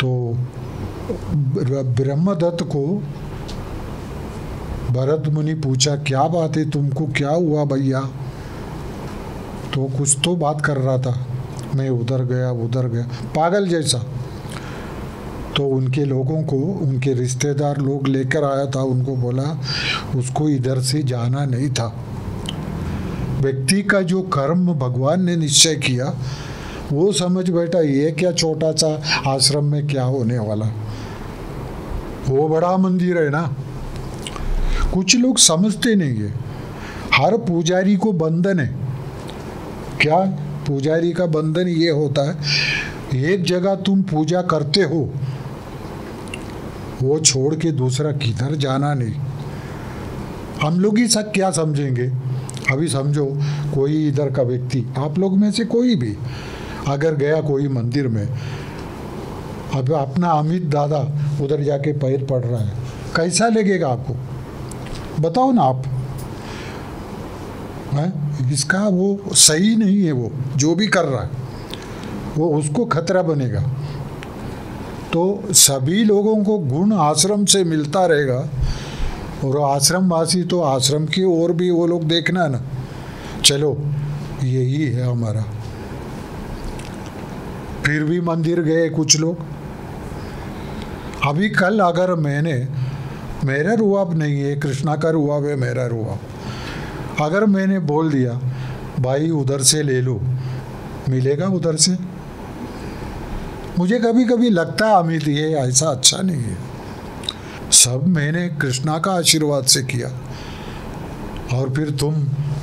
तो ब्रह्मदत्त को भरत मुनि पूछा, क्या बात है, तुमको क्या हुआ भैया? तो कुछ तो बात कर रहा था, मैं उधर गया पागल जैसा। तो उनके लोगों को, उनके रिश्तेदार लोग लेकर आया था, उनको बोला उसको इधर से जाना नहीं था। व्यक्ति का जो कर्म भगवान ने निश्चय किया वो समझ बैठा, ये क्या छोटा सा आश्रम में क्या होने वाला, वो बड़ा मंदिर है ना। कुछ लोग समझते नहीं है, हर पुजारी को बंधन है। क्या पुजारी का बंधन ये होता है, एक जगह तुम पूजा करते हो, वो छोड़ के दूसरा किधर जाना नहीं। हम लोग ही सब क्या समझेंगे। अभी समझो कोई इधर का व्यक्ति, आप लोग में से कोई भी अगर गया कोई मंदिर में, अब अपना अमित दादा उधर जाके पैर पड़ रहा है, कैसा लगेगा आपको, बताओ ना आप। है इसका वो सही नहीं है, वो जो भी कर रहा है वो उसको खतरा बनेगा। तो सभी लोगों को गुण आश्रम से मिलता रहेगा, और आश्रमवासी तो आश्रम की ओर भी वो लोग देखना ना। चलो यही है हमारा। फिर भी मंदिर गए कुछ लोग। अभी कल अगर मेरा रुआब नहीं है, कृष्णा का रुआब है, मेरा रुआब, अगर मैंने बोल दिया भाई उधर से ले लो, मिलेगा उधर से। मुझे कभी कभी लगता है अमित ये ऐसा अच्छा नहीं है। सब मैंने कृष्णा का आशीर्वाद से किया और फिर तुम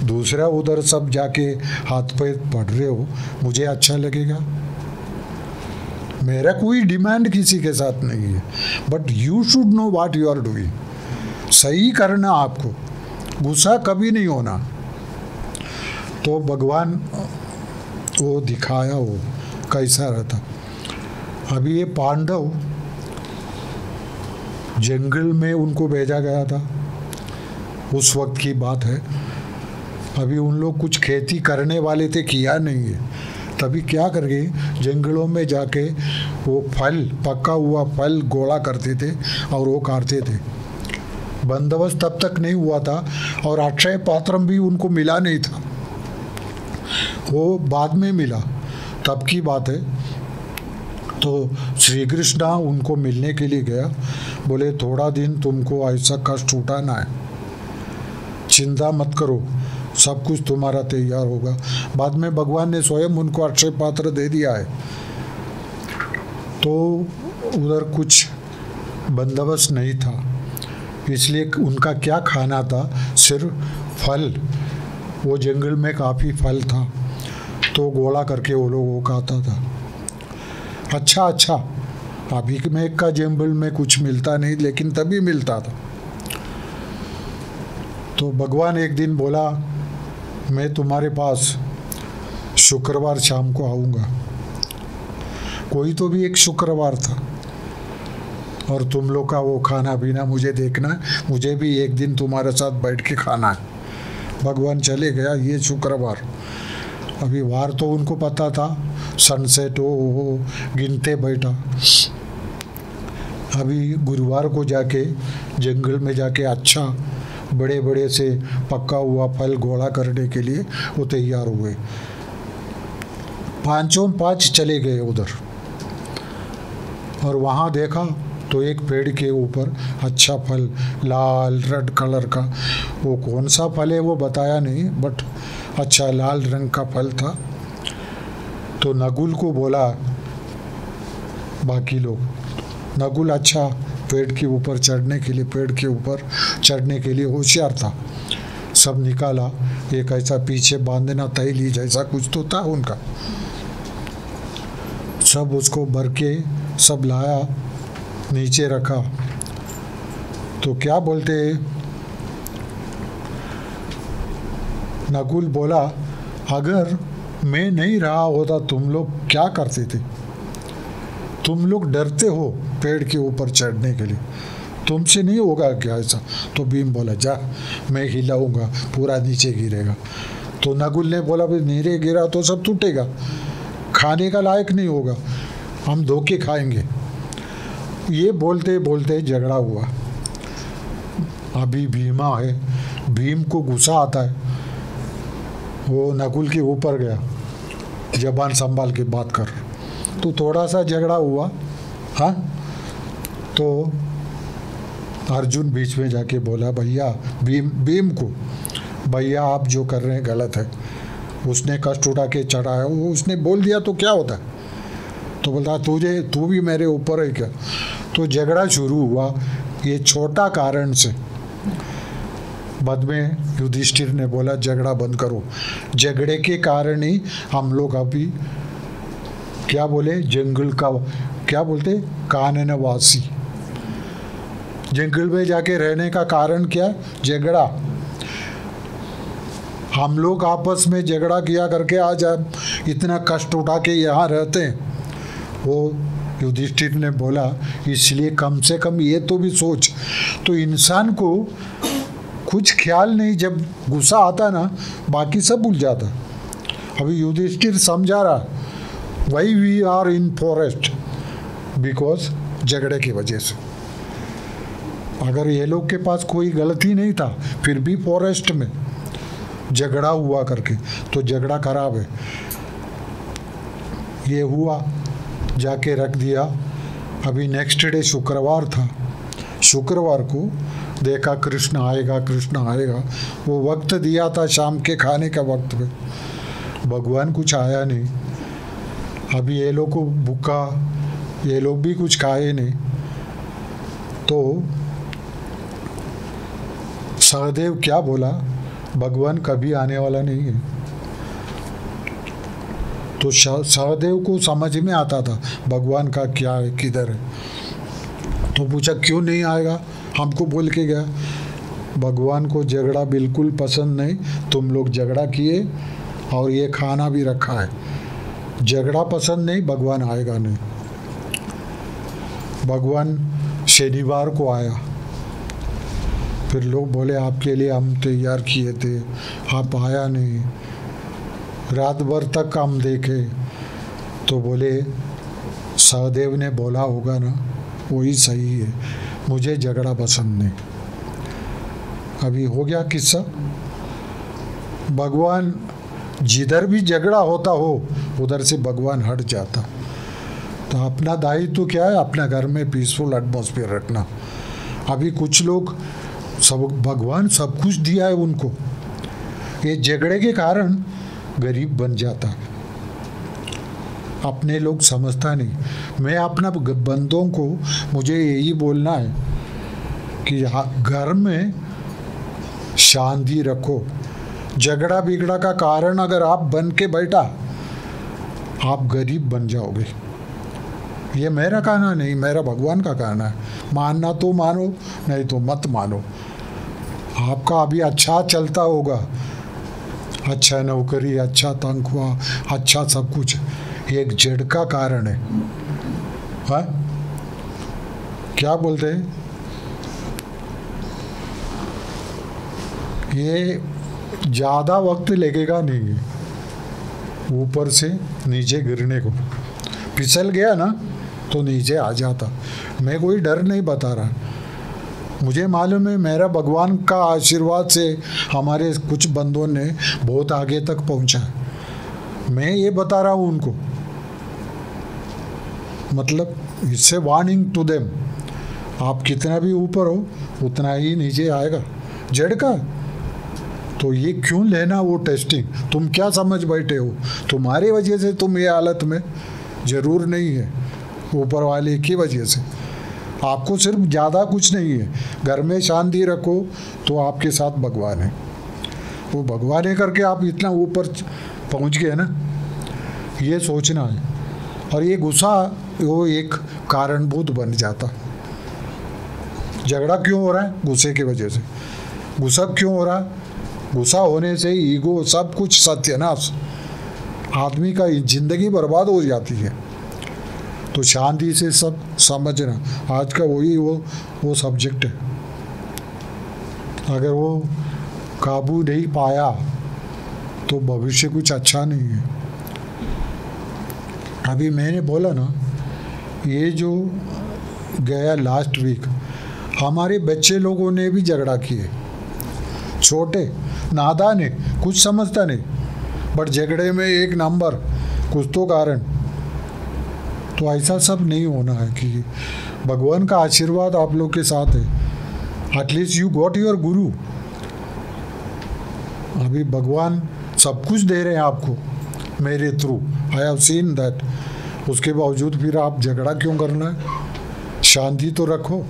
दूसरा उधर सब जाके हाथ पैर पढ़ रहे हो, मुझे अच्छा लगेगा? मेरा कोई डिमांड किसी के साथ नहीं है, but you should know what you are doing. सही करना आपको, गुस्सा कभी नहीं होना। तो भगवान वो दिखाया वो कैसा रहता। अभी ये पांडव जंगल में उनको भेजा गया था, उस वक्त की बात है। अभी उन लोग कुछ खेती करने वाले थे, किया नहीं है। तभी क्या कर गए, जंगलों में जाके वो फल, पका हुआ फल गोला करते थे और वो काटते थे। बंदोबस्त तब तक नहीं हुआ था और अक्षय पात्रम भी उनको मिला नहीं था, वो बाद में मिला, तब की बात है। तो श्री कृष्णा उनको मिलने के लिए गया, बोले थोड़ा दिन तुमको ऐसा कष्ट उठाना है, चिंता मत करो, सब कुछ तुम्हारा तैयार होगा। बाद में भगवान ने स्वयं उनको अक्षय पात्र दे दिया है। तो उधर कुछ बंदोबस्त नहीं था, इसलिए उनका क्या खाना था, सिर्फ फल। वो जंगल में काफ़ी फल था, तो गोला करके वो लोग वो खाता था। अच्छा, अभी में का जंगल में कुछ मिलता नहीं, लेकिन तभी मिलता था। तो भगवान एक दिन बोला, मैं तुम्हारे पास शुक्रवार शाम को आऊँगा। कोई तो भी एक शुक्रवार था और तुम लोग का वो खाना पीना मुझे देखना है, मुझे भी एक दिन तुम्हारे साथ बैठ के खाना है। भगवान चले गया ये शुक्रवार। अभी वार तो उनको पता था, सनसेट हो गिनते बैठा। अभी गुरुवार को जाके जंगल में जाके अच्छा बड़े बड़े से पका हुआ फल गोला करने के लिए वो तैयार हुए। पांचों पांच चले गए उधर और वहाँ देखा तो एक पेड़ के ऊपर अच्छा फल, लाल रेड कलर का, वो कौन सा फल है वो बताया नहीं, बट अच्छा लाल रंग का फल था। तो नकुल को बोला, बाकी लोग, नकुल अच्छा पेड़ के ऊपर चढ़ने के लिए, पेड़ के ऊपर चढ़ने के लिए होशियार था, सब निकाला। एक ऐसा पीछे बांधना तैली जैसा कुछ तो था उनका, सब उसको भर के सब लाया, नीचे रखा। तो क्या बोलते, नकुल बोला, अगर मैं नहीं रहा होता तुम लोग क्या करते थे? तुम लोग डरते हो पेड़ के ऊपर चढ़ने के लिए, तुमसे नहीं होगा क्या ऐसा? तो भीम बोला, जा मैं हिलाऊंगा, पूरा नीचे गिरेगा। तो नकुल ने बोला, भाई नीचे गिरा तो सब टूटेगा, खाने का लायक नहीं होगा, हम धोखे खाएंगे। ये बोलते बोलते झगड़ा हुआ। अभी भीमा है, भीम को गुस्सा आता है, वो नकुल के ऊपर गया, जबान संभाल के बात कर। तो थोड़ा सा झगड़ा हुआ, हाँ। तो अर्जुन बीच में जाके बोला, भैया भीम को, भैया आप जो कर रहे हैं गलत है, उसने कष्ट उठा के चढ़ाया, वो उसने बोल दिया तो क्या होता है? तो बोलता तू भी मेरे ऊपर है क्या? तो झगड़ा शुरू हुआ ये छोटा कारण से। बाद में युधिष्ठिर ने बोला, झगड़ा बंद करो, झगड़े के कारण ही हम लोग अभी क्या बोले, जंगल का क्या बोलते, काननवासी, जंगल में जाके रहने का कारण क्या, झगड़ा। हम लोग आपस में झगड़ा किया करके आज हम इतना कष्ट उठा के यहाँ रहते हैं। वो युधिष्ठिर ने बोला, इसलिए कम से कम ये तो भी सोच। तो इंसान को कुछ ख्याल नहीं, जब गुस्सा आता ना बाकी सब भूल जाता। अभी युधिष्ठिर समझा रहा, why we are in forest, because झगड़े की वजह से। अगर ये लोग के पास कोई गलती नहीं था, फिर भी फॉरेस्ट में झगड़ा हुआ करके, तो झगड़ा खराब है। ये हुआ, जाके रख दिया। अभी नेक्स्ट डे शुक्रवार था, शुक्रवार को देखा कृष्ण आएगा, वो वक्त दिया था शाम के खाने का वक्त पे, भगवान कुछ आया नहीं। अभी ये लोग को भूखा, ये लोग भी कुछ खाए नहीं, तो सहदेव क्या बोला, भगवान कभी आने वाला नहीं है। तो सहदेव को समझ में आता था भगवान का क्या है, किधर है। तो पूछा क्यों नहीं आएगा, हमको बोल के गया भगवान को झगड़ा बिल्कुल पसंद नहीं, तुम लोग झगड़ा किए और ये खाना भी रखा है, झगड़ा पसंद नहीं, भगवान आएगा नहीं। भगवान शनिवार को आया, फिर लोग बोले आपके लिए हम तैयार किए थे, आप आया नहीं, रात भर तक हम देखे। तो बोले सहदेव ने बोला होगा ना, वही सही है, मुझे झगड़ा पसंद नहीं। अभी हो गया किस्सा। भगवान जिधर भी झगड़ा होता हो उधर से भगवान हट जाता। तो अपना दायित्व क्या है, अपना घर में पीसफुल एटमॉस्फेयर रखना। अभी कुछ लोग सब, भगवान सब कुछ दिया है उनको, ये झगड़े के कारण गरीब बन जाता, अपने लोग समझता नहीं। मैं अपना बंदों को मुझे यही बोलना है कि घर में शांति रखो। झगड़ा बिगड़ा का कारण अगर आप बन के बैठा, आप गरीब बन जाओगे। ये मेरा कहना नहीं, मेरा भगवान का कहना है। मानना तो मानो, नहीं तो मत मानो। आपका अभी अच्छा चलता होगा, अच्छा नौकरी, अच्छा तनख्वाह, अच्छा सब कुछ, एक जड़ का कारण है। हाँ, क्या बोलते हैं, ये ज़्यादा वक्त लगेगा नहीं है ऊपर से नीचे गिरने को। फिसल गया ना तो नीचे आ जाता। मैं कोई डर नहीं बता रहा, मुझे मालूम है मेरा भगवान का आशीर्वाद से हमारे कुछ बंदों ने बहुत आगे तक पहुंचा। मैं ये बता रहा हूँ उनको, मतलब इससे वार्निंग टू देम, आप कितना भी ऊपर हो उतना ही नीचे आएगा जड़ का। तो ये क्यों लेना वो टेस्टिंग, तुम क्या समझ बैठे हो, तुम्हारी वजह से तुम ये हालत में, ज़रूर नहीं है, ऊपर वाले की वजह से। आपको सिर्फ ज़्यादा कुछ नहीं है, घर में शांति रखो तो आपके साथ भगवान है। वो भगवान है करके आप इतना ऊपर पहुंच गए ना, ये सोचना है। और ये गुस्सा वो एक कारणभूत बन जाता। झगड़ा क्यों हो रहा है, गुस्से की वजह से। गुस्सा क्यों हो रहा है, गुस्सा होने से ईगो सब कुछ सत्यानाश, आदमी का जिंदगी बर्बाद हो जाती है। तो शांति से सब समझना, आज का वही वो सब्जेक्ट है। अगर वो काबू नहीं पाया तो भविष्य कुछ अच्छा नहीं है। अभी मैंने बोला ना, ये जो गया लास्ट वीक, हमारे बच्चे लोगों ने भी झगड़ा किए, छोटे नादान है, कुछ समझता नहीं, बट झगड़े में एक नंबर, कुछ तो कारण। तो ऐसा सब नहीं होना है कि भगवान का आशीर्वाद आप लोग के साथ है। एटलीस्ट यू गॉट योर गुरु। अभी भगवान सब कुछ दे रहे हैं आपको मेरे through, I have seen that. उसके बावजूद फिर आप झगड़ा क्यों करना है, शांति तो रखो।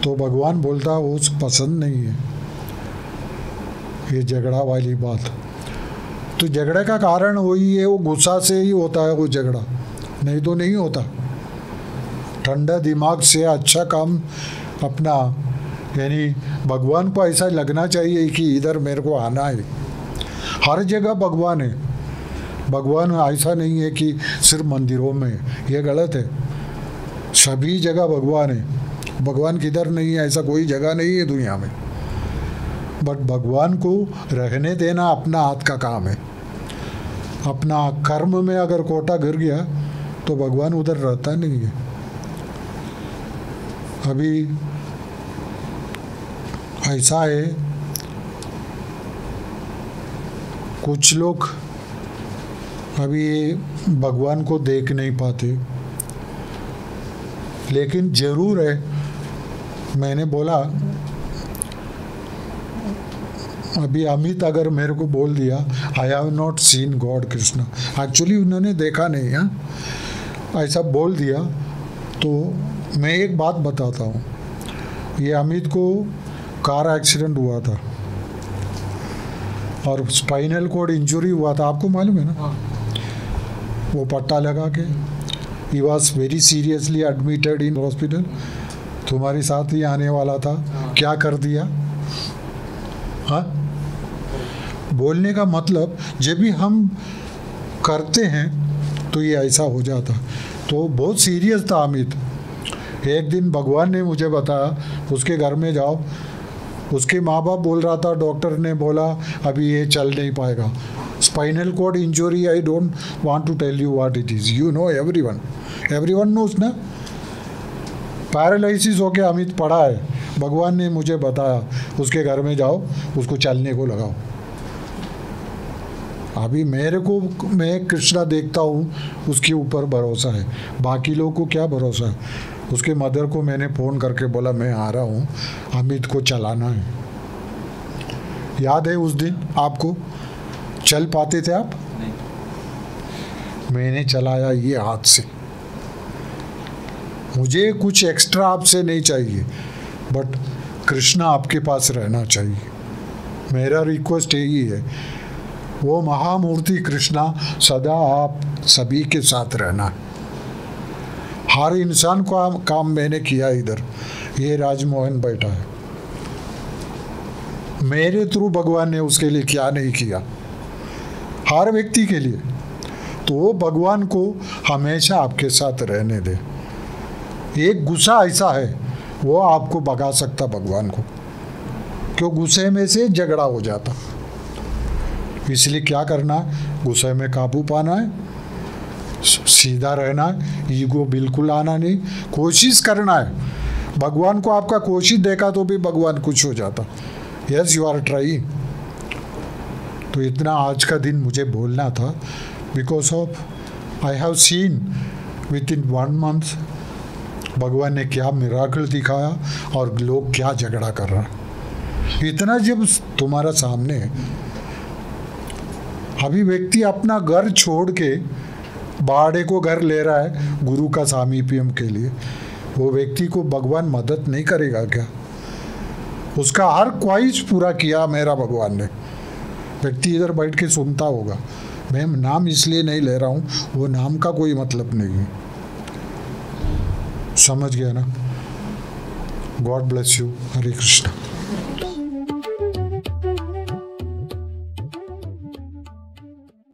तो भगवान बोलता वो पसंद नहीं है ये झगड़ा वाली बात। तो झगड़े का कारण वही है, वो गुस्सा से ही होता है वो झगड़ा, नहीं तो नहीं होता। ठंडा दिमाग से अच्छा काम अपना, यानी भगवान को ऐसा लगना चाहिए कि इधर मेरे को आना है। हर जगह भगवान है, भगवान ऐसा नहीं है कि सिर्फ मंदिरों में, ये गलत है। सभी जगह भगवान है। भगवान किधर नहीं है, ऐसा कोई जगह नहीं है दुनिया में। बट भगवान को रहने देना अपना हाथ का काम है। अपना कर्म में अगर कोटा गिर गया तो भगवान उधर रहता नहीं है। अभी ऐसा है, कुछ लोग अभी भगवान को देख नहीं पाते, लेकिन जरूर है, मैंने बोला अभी अमित अगर मेरे को बोल दिया I have not seen God Krishna, actually उन्होंने देखा नहीं है, ऐसा बोल दिया, तो मैं एक बात बताता हूँ। ये अमित को कार एक्सीडेंट हुआ था और स्पाइनल कोड इंजरी हुआ था, आपको मालूम है ना? वो पट्टा लगा के he was very seriously admitted in hospital. तुम्हारे साथ ही आने वाला था, क्या कर दिया? हाँ, बोलने का मतलब जब भी हम करते हैं तो ये ऐसा हो जाता। तो बहुत सीरियस था अमित। एक दिन भगवान ने मुझे बताया उसके घर में जाओ, उसके माँ बाप बोल रहा था, डॉक्टर ने बोला अभी ये चल नहीं पाएगा, spinal cord injury, I don't want to tell you what it is, you know, everyone knows ना। पैरालिसिस होके अमित पड़ा है, भगवान ने मुझे बताया उसके घर में जाओ, उसको चलने को लगाओ। अभी मेरे को, मैं कृष्णा देखता हूँ, उसके ऊपर भरोसा है, बाकी लोगों को क्या भरोसा है? उसके मदर को मैंने फ़ोन करके बोला मैं आ रहा हूँ, अमित को चलाना है। याद है उस दिन आपको? चल पाते थे आप? मैंने चलाया ये हाथ से। मुझे कुछ एक्स्ट्रा आपसे नहीं चाहिए, बट कृष्णा आपके पास रहना चाहिए। मेरा रिक्वेस्ट यही है, वो महामूर्ति कृष्णा सदा आप सभी के साथ रहना है। हर इंसान को काम मैंने किया इधर, ये राजमोहन बैठा है, मेरे थ्रू भगवान ने उसके लिए क्या नहीं किया, हर व्यक्ति के लिए। तो भगवान को हमेशा आपके साथ रहने दे। एक गुस्सा ऐसा है वो आपको भगा सकता भगवान को, क्यों? गुस्से में से झगड़ा हो जाता। इसलिए क्या करना है? गुस्से में काबू पाना है, सीधा रहना है, ईगो बिल्कुल आना नहीं, कोशिश करना है। भगवान को आपका कोशिश देखा तो भी भगवान खुश हो जाता। Yes, you are trying. तो इतना आज का दिन मुझे बोलना था, because of I have seen within 1 month भगवान ने क्या मिराकल दिखाया और लोग क्या झगड़ा कर रहा है। इतना जब तुम्हारा सामने है, अभी व्यक्ति अपना घर छोड़ के भाड़े को घर ले रहा है गुरु का सामीप्यम के लिए, वो व्यक्ति को भगवान मदद नहीं करेगा क्या? उसका हर ख्वाहिश पूरा किया मेरा भगवान ने। व्यक्ति इधर बैठ के सुनता होगा, मैं नाम इसलिए नहीं ले रहा हूँ, वो नाम का कोई मतलब नहीं है। समझ गया ना? God bless you. Hare Krishna.